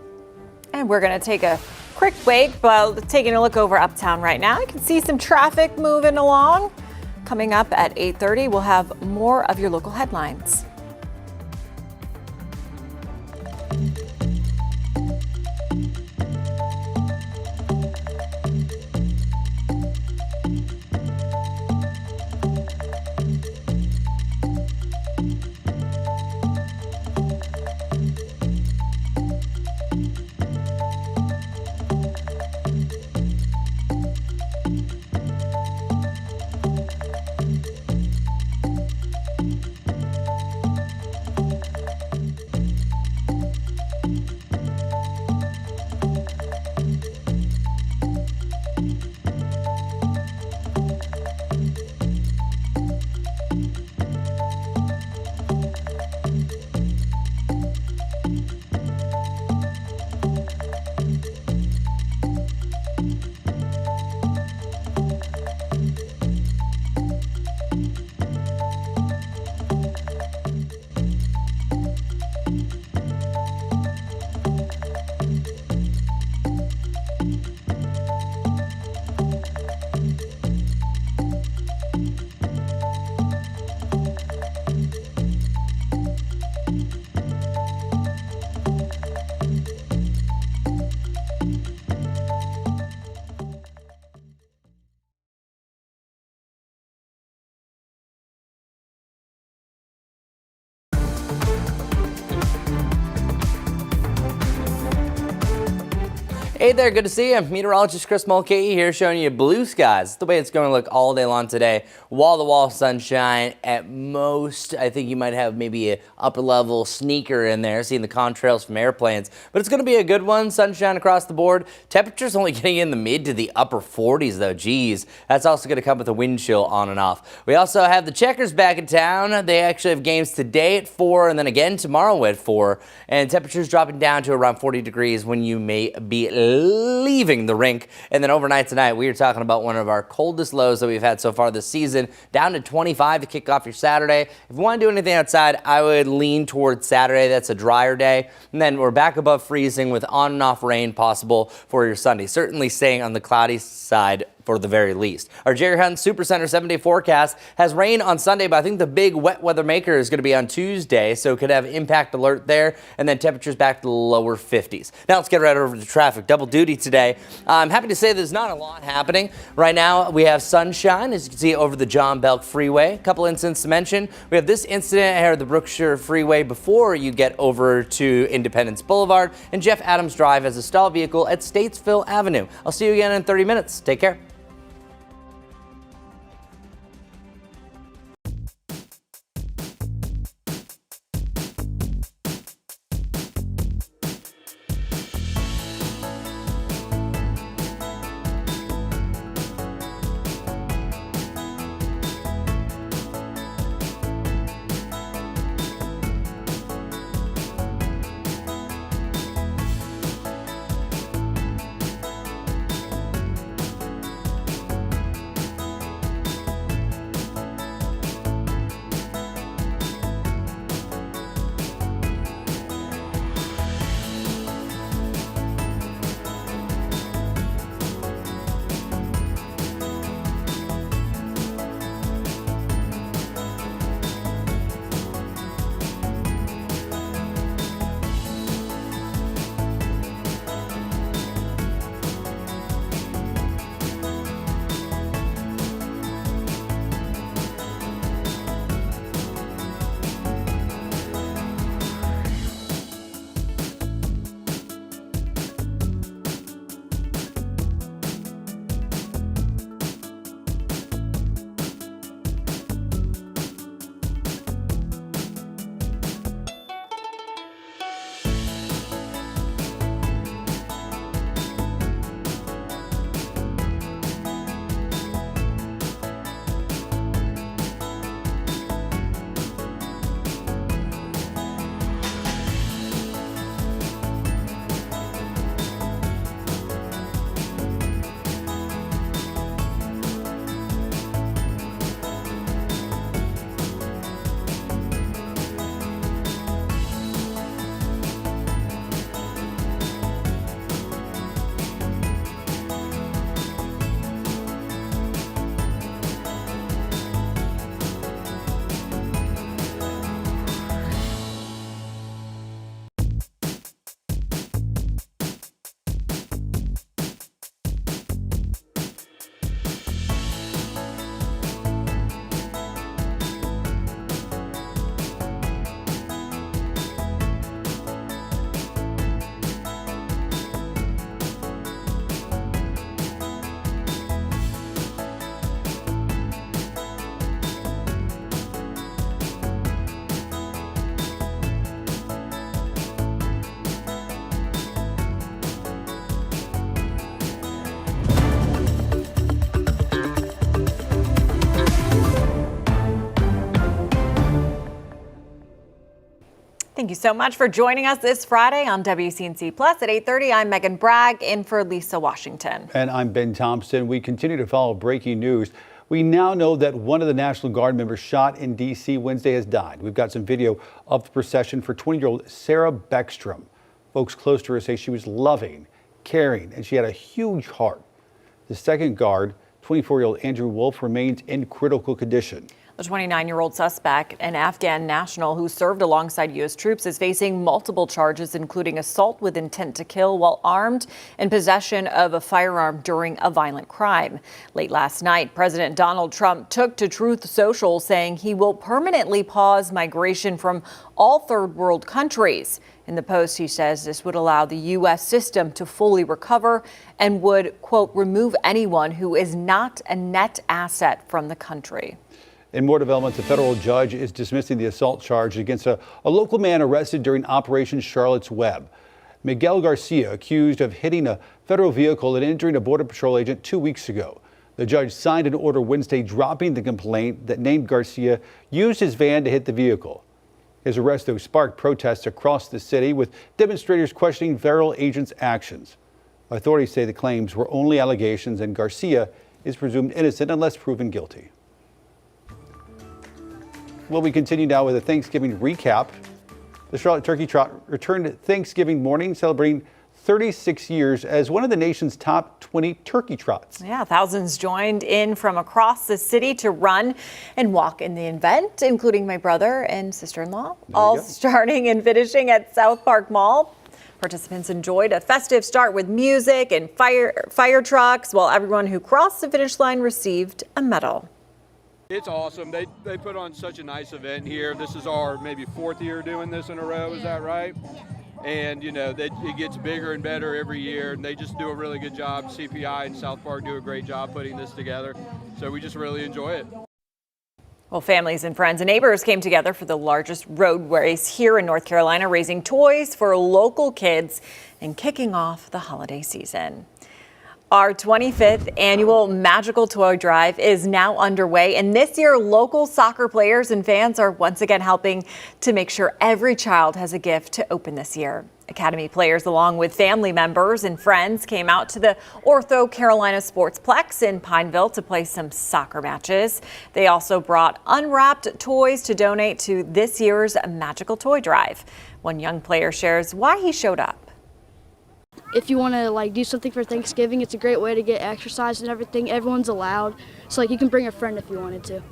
And we're going to take a quick break, but taking a look over uptown right now. You can see some traffic moving along. Coming up at 8:30, we'll have more of your local headlines. Hey there, good to see you. Meteorologist Chris Mulcahy here showing you blue skies. The way it's going to look all day long today. Wall-to-wall sunshine at most. I think you might have maybe an upper-level sneaker in there, seeing the contrails from airplanes. But it's going to be a good one. Sunshine across the board. Temperatures only getting in the mid to the upper 40s, though. Geez, that's also going to come with a wind chill on and off. We also have the Checkers back in town. They actually have games today at 4 and then again tomorrow at 4. And temperatures dropping down to around 40 degrees when you may be leaving the rink. And then overnight tonight, we are talking about one of our coldest lows that we've had so far this season, down to 25 to kick off your Saturday. If you want to do anything outside, I would lean towards Saturday. That's a drier day. And then we're back above freezing with on and off rain possible for your Sunday. Certainly staying on the cloudy side for the very least. Our Jerry Hunt Supercenter 7-day forecast has rain on Sunday, but I think the big wet weather maker is going to be on Tuesday, so it could have impact alert there, and then temperatures back to the lower 50s. Now let's get right over to traffic. Double duty today. I'm happy to say there's not a lot happening. Right now we have sunshine, as you can see, over the John Belk Freeway. A couple incidents to mention. We have this incident here at the Brookshire Freeway before you get over to Independence Boulevard, and Jeff Adams Drive has a stalled vehicle at Statesville Avenue. I'll see you again in 30 minutes. Take care. Thank you so much for joining us this Friday on WCNC Plus at 8:30. I'm Megan Bragg in for Lisa Washington. And I'm Ben Thompson. We continue to follow breaking news. We now know that one of the National Guard members shot in D.C. Wednesday has died. We've got some video of the procession for 20-year-old Sarah Beckstrom. Folks close to her say she was loving, caring, and she had a huge heart. The second guard, 24-year-old Andrew Wolf, remains in critical condition. The 29-year-old suspect, an Afghan national who served alongside U.S. troops, is facing multiple charges, including assault with intent to kill while armed and possession of a firearm during a violent crime. Late last night, President Donald Trump took to Truth Social, saying he will permanently pause migration from all third world countries. In the post, he says this would allow the U.S. system to fully recover and would, quote, remove anyone who is not a net asset from the country. In more developments, a federal judge is dismissing the assault charge against a local man arrested during Operation Charlotte's Web. Miguel Garcia, accused of hitting a federal vehicle and injuring a Border Patrol agent 2 weeks ago. The judge signed an order Wednesday dropping the complaint that named Garcia used his van to hit the vehicle. His arrest, though, sparked protests across the city, with demonstrators questioning federal agents' actions. Authorities say the claims were only allegations and Garcia is presumed innocent unless proven guilty. Well, we continue now with a Thanksgiving recap. The Charlotte Turkey Trot returned Thanksgiving morning, celebrating 36 years as one of the nation's top 20 turkey trots. Yeah, thousands joined in from across the city to run and walk in the event, including my brother and sister-in-law, all starting and finishing at South Park Mall. Participants enjoyed a festive start with music and fire trucks, while everyone who crossed the finish line received a medal. It's awesome. They put on such a nice event here. This is our maybe 4th year doing this in a row. Is that right? And, you know, it gets bigger and better every year. And they just do a really good job. CPI and South Park do a great job putting this together. So we just really enjoy it. Well, families and friends and neighbors came together for the largest road race here in North Carolina, raising toys for local kids and kicking off the holiday season. Our 25th annual Magical Toy Drive is now underway, and this year local soccer players and fans are once again helping to make sure every child has a gift to open this year. Academy players, along with family members and friends, came out to the Ortho Carolina Sportsplex in Pineville to play some soccer matches. They also brought unwrapped toys to donate to this year's Magical Toy Drive. One young player shares why he showed up. If you want to do something for Thanksgiving, it's a great way to get exercise and everything. Everyone's allowed. So you can bring a friend if you wanted to.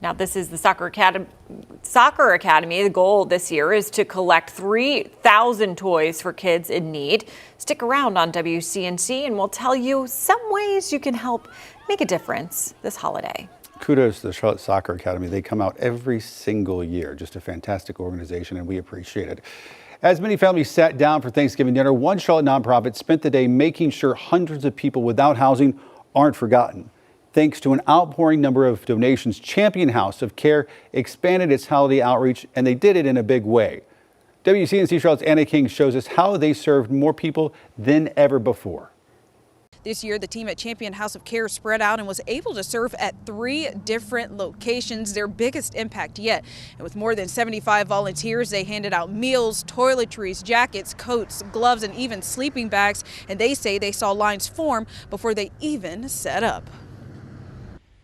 Now, this is the Soccer Academy. The goal this year is to collect 3,000 toys for kids in need. Stick around on WCNC and we'll tell you some ways you can help make a difference this holiday. Kudos to the Charlotte Soccer Academy. They come out every single year. Just a fantastic organization, and we appreciate it. As many families sat down for Thanksgiving dinner, one Charlotte nonprofit spent the day making sure hundreds of people without housing aren't forgotten. Thanks to an outpouring number of donations, Champion House of Care expanded its holiday outreach, and they did it in a big way. WCNC Charlotte's Anna King shows us how they served more people than ever before. This year, the team at Champion House of Care spread out and was able to serve at 3 different locations, their biggest impact yet. And with more than 75 volunteers, they handed out meals, toiletries, jackets, coats, gloves, and even sleeping bags. And they say they saw lines form before they even set up.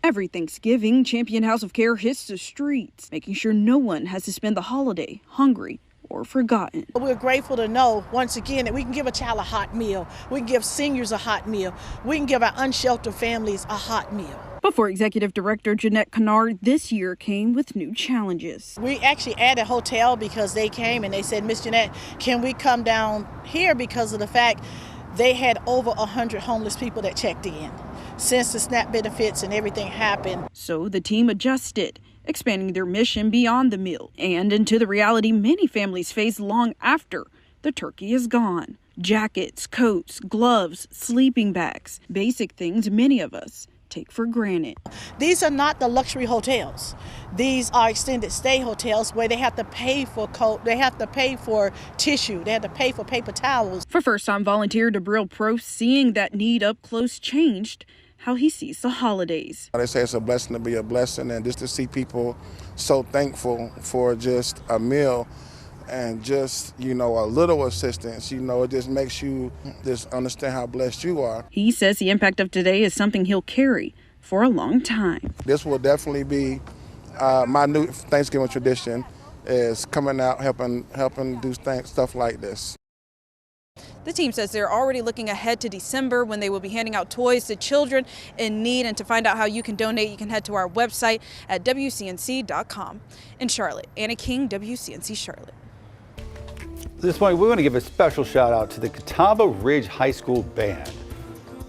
Every Thanksgiving, Champion House of Care hits the streets, making sure no one has to spend the holiday hungry or forgotten. We're grateful to know, once again, that we can give a child a hot meal. We can give seniors a hot meal. We can give our unsheltered families a hot meal. But for Executive Director Jeanette Kennard, this year came with new challenges. We actually added a hotel because they came and they said, Miss Jeanette, can we come down here because of the fact they had over 100 homeless people that checked in since the SNAP benefits and everything happened. So the team adjusted, expanding their mission beyond the meal and into the reality many families face long after the turkey is gone. Jackets, coats, gloves, sleeping bags, basic things many of us take for granted. These are not the luxury hotels. These are extended stay hotels where they have to pay for coat, they have to pay for tissue, they have to pay for paper towels. For first-time volunteer Debril Prost, seeing that need up close changed how he sees the holidays. They say it's a blessing to be a blessing, and just to see people so thankful for just a meal and just, a little assistance, it just makes you just understand how blessed you are. He says the impact of today is something he'll carry for a long time. This will definitely be my new Thanksgiving tradition, is coming out, helping do stuff like this. The team says they're already looking ahead to December when they will be handing out toys to children in need. And to find out how you can donate, you can head to our website at WCNC.com. In Charlotte, Anna King, WCNC Charlotte. This morning, we want to give a special shout out to the Catawba Ridge High School Band.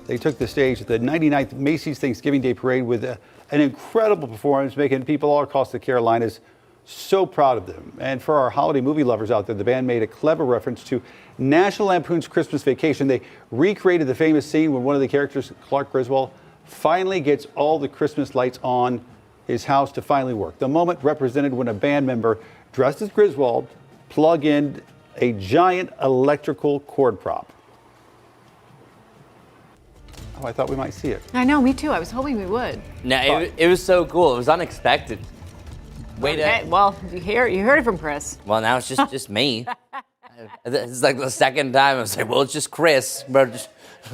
They took the stage at the 99th Macy's Thanksgiving Day Parade with an incredible performance, making people all across the Carolinas so proud of them. And for our holiday movie lovers out there, the band made a clever reference to National Lampoon's Christmas Vacation. They recreated the famous scene when one of the characters, Clark Griswold, finally gets all the Christmas lights on his house to finally work. The moment represented when a band member dressed as Griswold plug in a giant electrical cord prop. Oh, I thought we might see it. I know, me too. I was hoping we would. No, it was so cool. It was unexpected. Okay, well, you heard it from Chris. Well, now it's just me. It's like the second time I was like, well, it's just Chris. But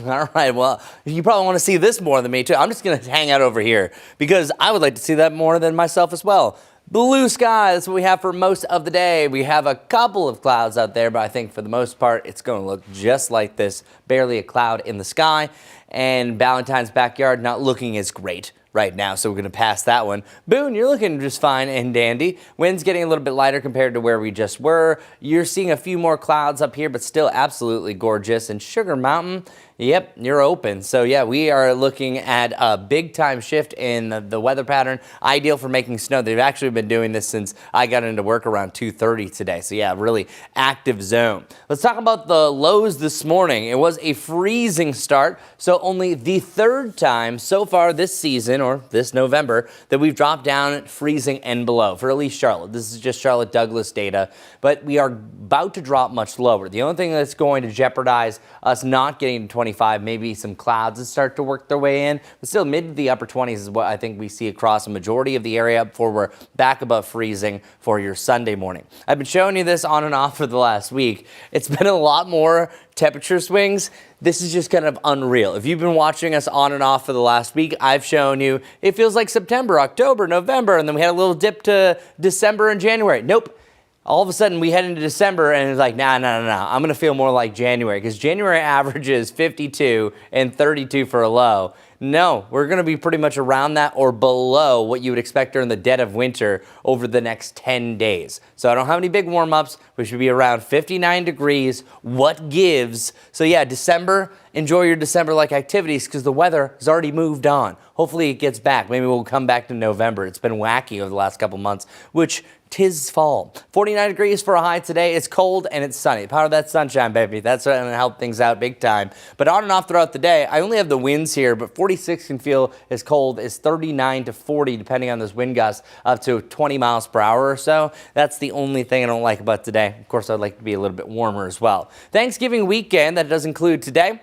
all right, well, you probably want to see this more than me too. I'm just going to hang out over here because I would like to see that more than myself as well. Blue sky, that's what we have for most of the day. We have a couple of clouds out there, but I think for the most part, it's going to look just like this. Barely a cloud in the sky. And Valentine's backyard not looking as great right now, so we're going to pass that one. Boone, you're looking just fine and dandy. Wind's getting a little bit lighter compared to where we just were. You're seeing a few more clouds up here, but still absolutely gorgeous. And Sugar Mountain, yep, you're open. So yeah, we are looking at a big time shift in the weather pattern, ideal for making snow. They've actually been doing this since I got into work around 2:30 today. So yeah, really active zone. Let's talk about the lows this morning. It was a freezing start, so only the third time so far this season or this November that we've dropped down freezing and below for at least Charlotte. This is just Charlotte Douglas data, but we are about to drop much lower. The only thing that's going to jeopardize us not getting to 25, maybe some clouds that start to work their way in, but still mid to the upper 20s is what I think we see across a majority of the area before we're back above freezing for your Sunday morning. I've been showing you this on and off for the last week. It's been a lot more temperature swings. This is just kind of unreal. If you've been watching us on and off for the last week, I've shown you it feels like September, October, November, and then we had a little dip to December and January. Nope. All of a sudden we head into December and it's like, nah. I'm going to feel more like January because January averages 52 and 32 for a low. No, we're going to be pretty much around that or below what you would expect during the dead of winter over the next 10 days. So I don't have any big warm-ups. We should be around 59 degrees. What gives? So yeah, December, enjoy your December-like activities because the weather has already moved on. Hopefully it gets back. Maybe we'll come back to November. It's been wacky over the last couple months, which 'tis fall. 49 degrees for a high today. It's cold and it's sunny. Power of that sunshine, baby. That's going to help things out big time. But on and off throughout the day, I only have the winds here, but 46 can feel as cold as 39 to 40, depending on those wind gusts, up to 20 miles per hour or so. That's the only thing I don't like about today. Of course, I'd like to be a little bit warmer as well. Thanksgiving weekend, that does include today.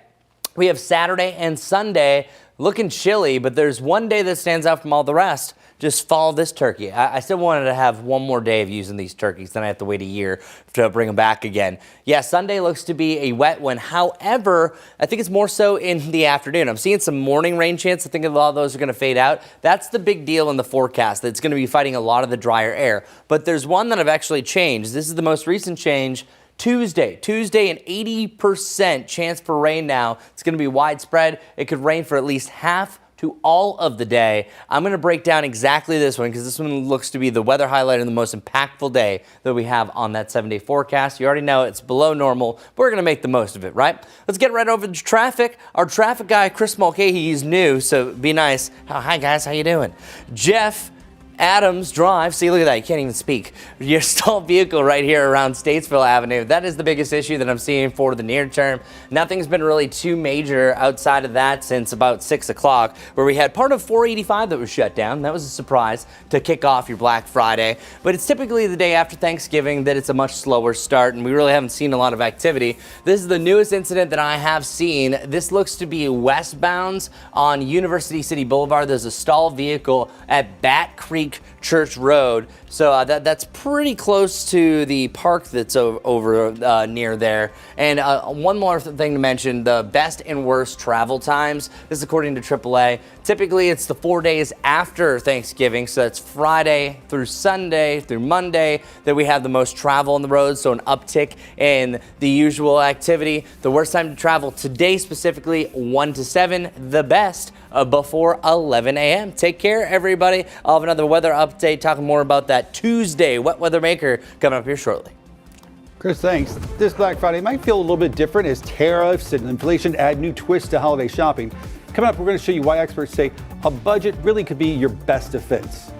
We have Saturday and Sunday looking chilly, but there's one day that stands out from all the rest. Just follow this turkey. I still wanted to have one more day of using these turkeys, then I have to wait a year to bring them back again. Yeah, Sunday looks to be a wet one. However, I think it's more so in the afternoon. I'm seeing some morning rain chance. I think a lot of those are going to fade out. That's the big deal in the forecast. That's going to be fighting a lot of the drier air. But there's one that I've actually changed. This is the most recent change. Tuesday, an 80% chance for rain now. It's going to be widespread. It could rain for at least half to all of the day. I'm going to break down exactly this one because this one looks to be the weather highlight and the most impactful day that we have on that 7-day forecast. You already know it's below normal, but we're going to make the most of it, right? Let's get right over to traffic. Our traffic guy, Chris Mulcahy, is new, so be nice. Oh, hi, guys. How you doing? Jeff Adams Drive. See, look at that. You can't even speak. Your stalled vehicle right here around Statesville Avenue. That is the biggest issue that I'm seeing for the near term. Nothing's been really too major outside of that since about 6 o'clock, where we had part of 485 that was shut down. That was a surprise to kick off your Black Friday. But it's typically the day after Thanksgiving that it's a much slower start, and we really haven't seen a lot of activity. This is the newest incident that I have seen. This looks to be westbound on University City Boulevard. There's a stalled vehicle at Bat Creek Lake Church Road. So that's pretty close to the park that's over near there. And one more thing to mention, the best and worst travel times. This is according to AAA. Typically, it's the 4 days after Thanksgiving. So that's Friday through Sunday through Monday that we have the most travel on the road. So an uptick in the usual activity. The worst time to travel today specifically, 1 to 7. The best before 11 a.m. Take care, everybody. I'll have another weather update talking more about that Tuesday wet weather maker coming up here shortly. Chris, thanks. This Black Friday might feel a little bit different as tariffs and inflation add new twists to holiday shopping. Coming up, we're going to show you why experts say a budget really could be your best defense.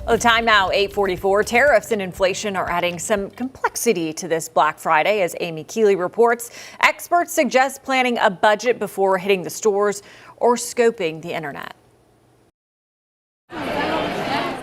Well, the time now, 8:44. Tariffs and inflation are adding some complexity to this Black Friday. As Amy Keeley reports, experts suggest planning a budget before hitting the stores or scoping the internet.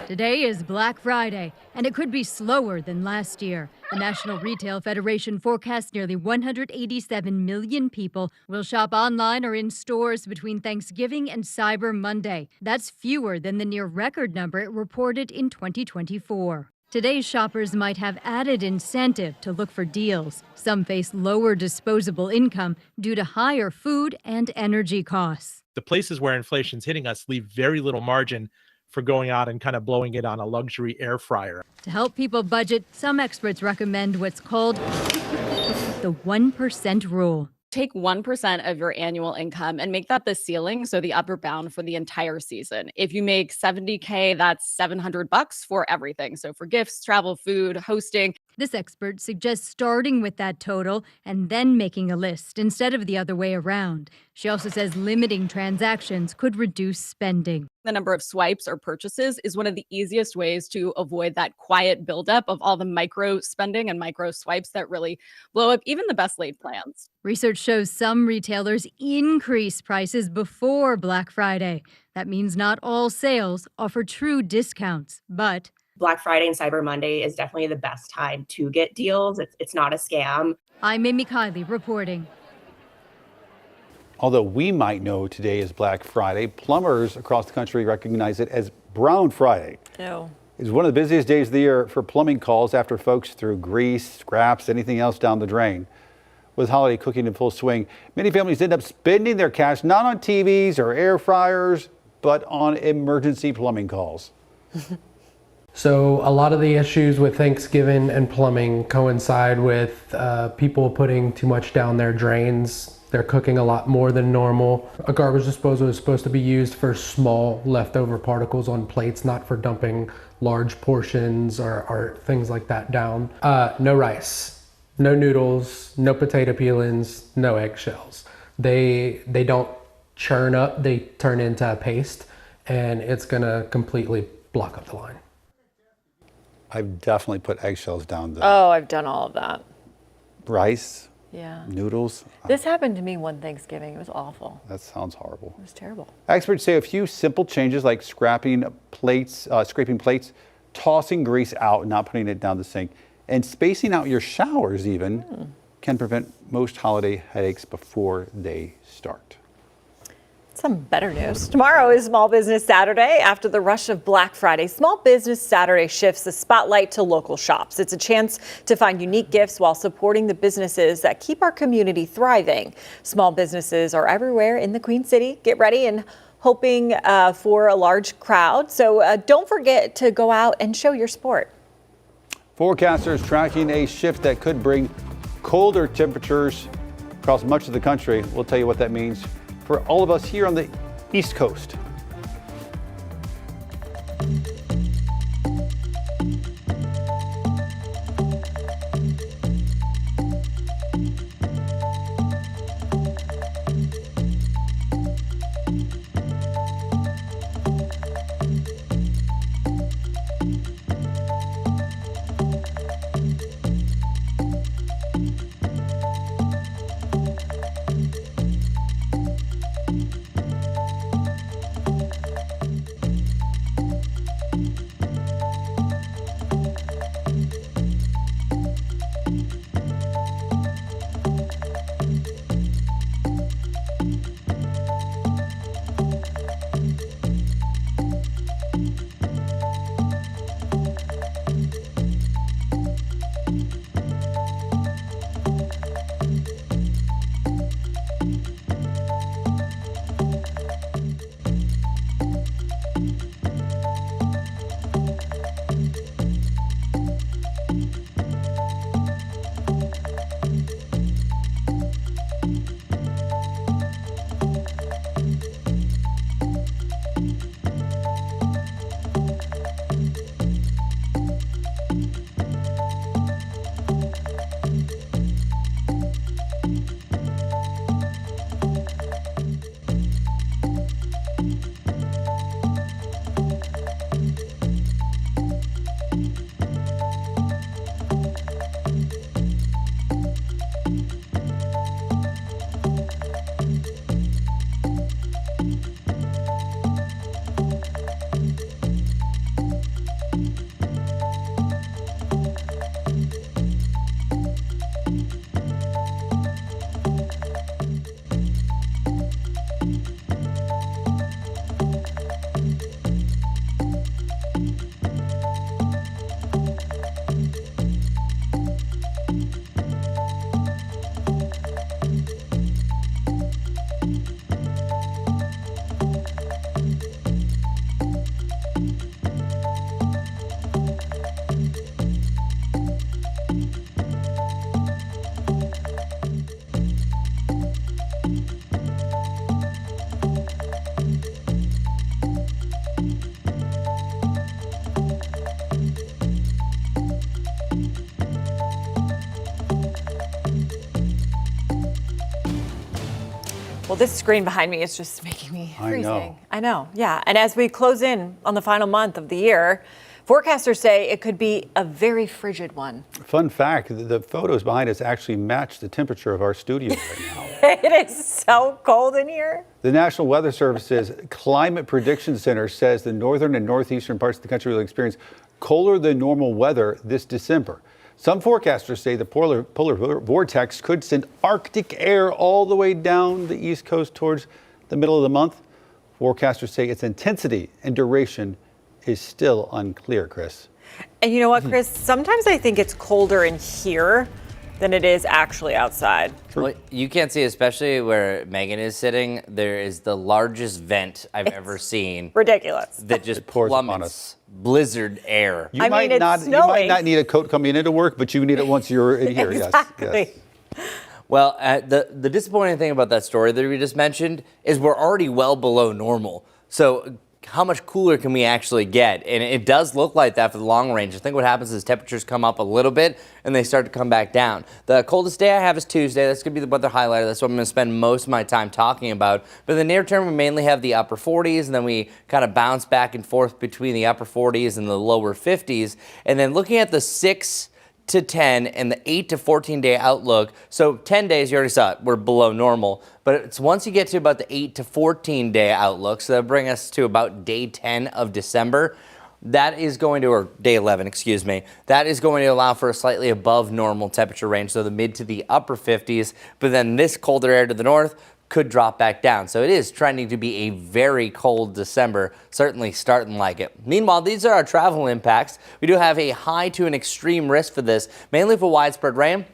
Today is Black Friday, and it could be slower than last year. The National Retail Federation forecasts nearly 187 million people will shop online or in stores between Thanksgiving and Cyber Monday. That's fewer than the near record number it reported in 2024. Today's shoppers might have added incentive to look for deals. Some face lower disposable income due to higher food and energy costs. The places where inflation's hitting us leave very little margin for going out and kind of blowing it on a luxury air fryer. To help people budget, some experts recommend what's called the 1% rule. Take 1% of your annual income and make that the ceiling, so the upper bound for the entire season. If you make $70K, that's $700 for everything. So for gifts, travel, food, hosting. This expert suggests starting with that total and then making a list instead of the other way around. She also says limiting transactions could reduce spending. The number of swipes or purchases is one of the easiest ways to avoid that quiet buildup of all the micro spending and micro swipes that really blow up even the best laid plans. Research shows some retailers increase prices before Black Friday. That means not all sales offer true discounts, but Black Friday and Cyber Monday is definitely the best time to get deals. It's not a scam. I'm Amy Kiley reporting. Although we might know today is Black Friday, plumbers across the country recognize it as Brown Friday. Ew. It's one of the busiest days of the year for plumbing calls after folks threw grease, scraps, anything else down the drain. With holiday cooking in full swing, many families end up spending their cash not on TVs or air fryers, but on emergency plumbing calls. So a lot of the issues with Thanksgiving and plumbing coincide with people putting too much down their drains. They're cooking a lot more than normal. A garbage disposal is supposed to be used for small leftover particles on plates, not for dumping large portions or things like that down. No rice, no noodles, no potato peelings, no eggshells. They don't churn up, they turn into a paste, and it's gonna completely block up the line. I've definitely put eggshells down there. Oh, I've done all of that. Rice, Yeah. noodles. This happened to me one Thanksgiving. It was awful. That sounds horrible. It was terrible. Experts say a few simple changes like scraping plates, scraping plates, tossing grease out and not putting it down the sink, and spacing out your showers even can prevent most holiday headaches before they start. Some better news. Tomorrow is Small Business Saturday. After the rush of Black Friday, Small Business Saturday shifts the spotlight to local shops. It's a chance to find unique gifts while supporting the businesses that keep our community thriving. Small businesses are everywhere in the Queen City. Get ready and hoping for a large crowd. So don't forget to go out and show your support. Forecasters tracking a shift that could bring colder temperatures across much of the country. We'll tell you what that means for all of us here on the East Coast. This screen behind me is just making me freezing. I know, yeah. And as we close in on the final month of the year, forecasters say it could be a very frigid one. Fun fact, the photos behind us actually match the temperature of our studio right now. It is so cold in here. The National Weather Service's Climate Prediction Center says the northern and northeastern parts of the country will experience colder than normal weather this December. Some forecasters say the polar vortex could send Arctic air all the way down the East Coast towards the middle of the month. Forecasters say its intensity and duration is still unclear, Chris. And you know what, Chris? Sometimes I think it's colder in here than it is actually outside. Well, you can't see, especially where Megan is sitting, there is the largest vent I've ever seen. Ridiculous. That just plummets blizzard air. You might not need a coat coming into work, but you need it once you're in here. Exactly. Yes. Well, the disappointing thing about that story that we just mentioned is we're already well below normal. So how much cooler can we actually get? And it does look like that for the long range. I think what happens is temperatures come up a little bit and they start to come back down. The coldest day I have is Tuesday. That's going to be the weather highlighter. That's what I'm going to spend most of my time talking about. But in the near term, we mainly have the upper 40s, and then we kind of bounce back and forth between the upper 40s and the lower 50s. And then looking at the 6 to 10 and the 8 to 14 day outlook. So 10 days, you already saw it, we're below normal. But it's once you get to about the 8 to 14 day outlook, so that'll bring us to about day 10 of December. That is going to, or day 11, excuse me, that is going to allow for a slightly above normal temperature range, so the mid to the upper 50s. But then this colder air to the north could drop back down. So it is trending to be a very cold December, certainly starting like it. Meanwhile, these are our travel impacts. We do have a high to an extreme risk for this, mainly for widespread rain.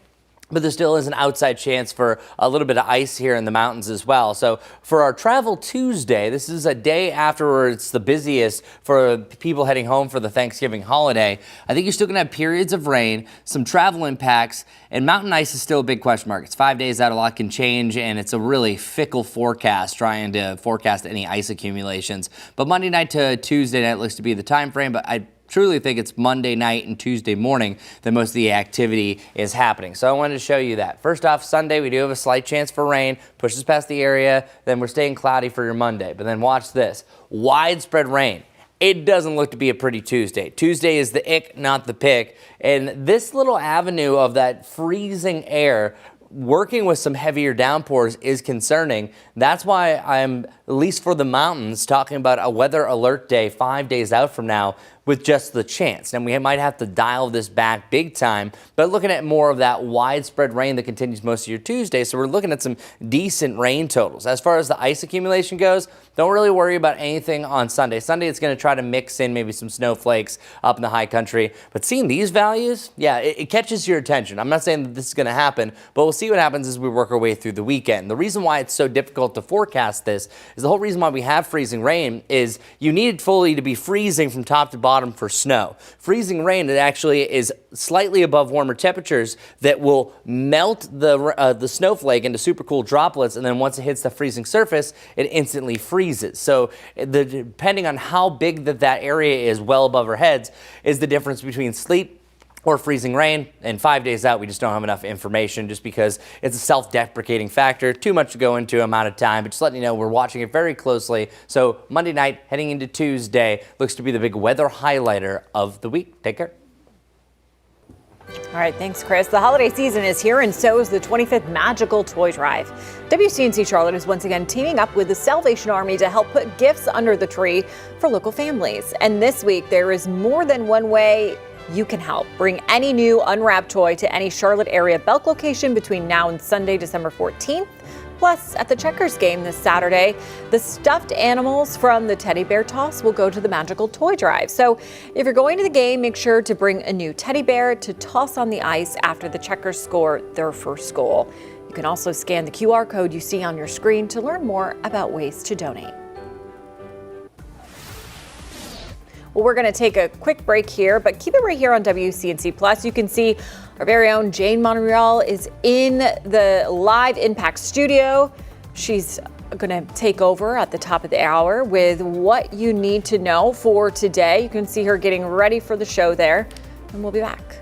But there still is an outside chance for a little bit of ice here in the mountains as well. So for our Travel Tuesday, this is a day after it's the busiest for people heading home for the Thanksgiving holiday. I think you're still going to have periods of rain, some travel impacts, and mountain ice is still a big question mark. It's 5 days out, a lot can change, and it's a really fickle forecast trying to forecast any ice accumulations. But Monday night to Tuesday night looks to be the time frame, but I truly think it's Monday night and Tuesday morning that most of the activity is happening. So I wanted to show you that. First off, Sunday, we do have a slight chance for rain, pushes past the area, then we're staying cloudy for your Monday. But then watch this, widespread rain. It doesn't look to be a pretty Tuesday. Tuesday is the ick, not the pick. And this little avenue of that freezing air working with some heavier downpours is concerning. That's why I'm, at least for the mountains, talking about a weather alert day 5 days out from now with just the chance. And we might have to dial this back big time, but looking at more of that widespread rain that continues most of your Tuesday. So we're looking at some decent rain totals. As far as the ice accumulation goes, don't really worry about anything on Sunday. Sunday, it's going to try to mix in maybe some snowflakes up in the high country. But seeing these values, yeah, it catches your attention. I'm not saying that this is going to happen, but we'll see what happens as we work our way through the weekend. The reason why it's so difficult to forecast this is the whole reason why we have freezing rain is you need it fully to be freezing from top to bottom for snow. Freezing rain, it actually is slightly above warmer temperatures that will melt the snowflake into super cool droplets, and then once it hits the freezing surface, it instantly freezes. So depending on how big that area is well above our heads is the difference between sleet or freezing rain, and 5 days out, we just don't have enough information just because it's a self-deprecating factor. Too much to go into amount of time, but just letting you know we're watching it very closely. So Monday night, heading into Tuesday, looks to be the big weather highlighter of the week. Take care. All right, thanks, Chris. The holiday season is here, and so is the 25th Magical Toy Drive. WCNC Charlotte is once again teaming up with the Salvation Army to help put gifts under the tree for local families. And this week, there is more than one way you can help. Bring any new unwrapped toy to any Charlotte area Belk location between now and Sunday, December 14th. Plus, at the Checkers game this Saturday, the stuffed animals from the teddy bear toss will go to the Magical Toy Drive. So if you're going to the game, make sure to bring a new teddy bear to toss on the ice after the Checkers score their first goal. You can also scan the QR code you see on your screen to learn more about ways to donate. Well, we're going to take a quick break here, but keep it right here on WCNC Plus. You can see our very own Jane Monreal is in the live Impact studio. She's going to take over at the top of the hour with what you need to know for today. You can see her getting ready for the show there, and we'll be back.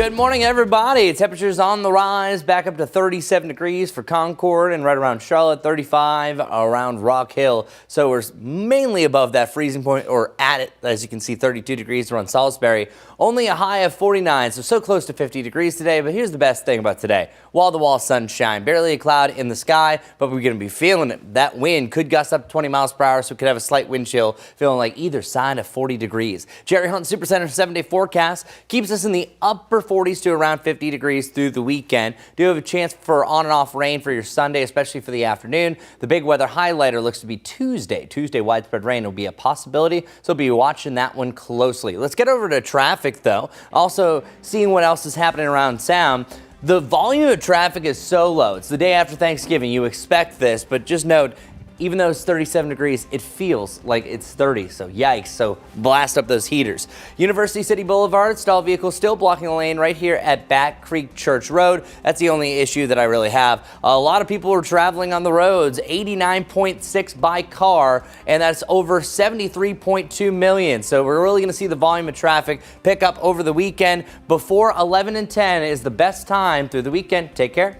Good morning, everybody. Temperatures on the rise, back up to 37 degrees for Concord and right around Charlotte, 35 around Rock Hill. So we're mainly above that freezing point, or at it, as you can see, 32 degrees around Salisbury. Only a high of 49, so close to 50 degrees today. But here's the best thing about today. Wall-to-wall sunshine, barely a cloud in the sky, but we're going to be feeling it. That wind could gust up to 20 miles per hour, so we could have a slight wind chill, feeling like either side of 40 degrees. Jerry Hunt Supercenter 7-day forecast keeps us in the upper 40s to around 50 degrees through the weekend. Do have a chance for on and off rain for your Sunday, especially for the afternoon. The big weather highlighter looks to be Tuesday. Tuesday, widespread rain will be a possibility, so be watching that one closely. Let's get over to traffic, though. Also, seeing what else is happening around town. The volume of traffic is so low. It's the day after Thanksgiving. You expect this, but just note, even though it's 37 degrees, it feels like it's 30, so yikes. So blast up those heaters. University City Boulevard, stalled vehicles still blocking the lane right here at Back Creek Church Road. That's the only issue that I really have. A lot of people are traveling on the roads, 89.6 by car, and that's over 73.2 million. So we're really going to see the volume of traffic pick up over the weekend. Before 11 and 10 is the best time through the weekend. Take care.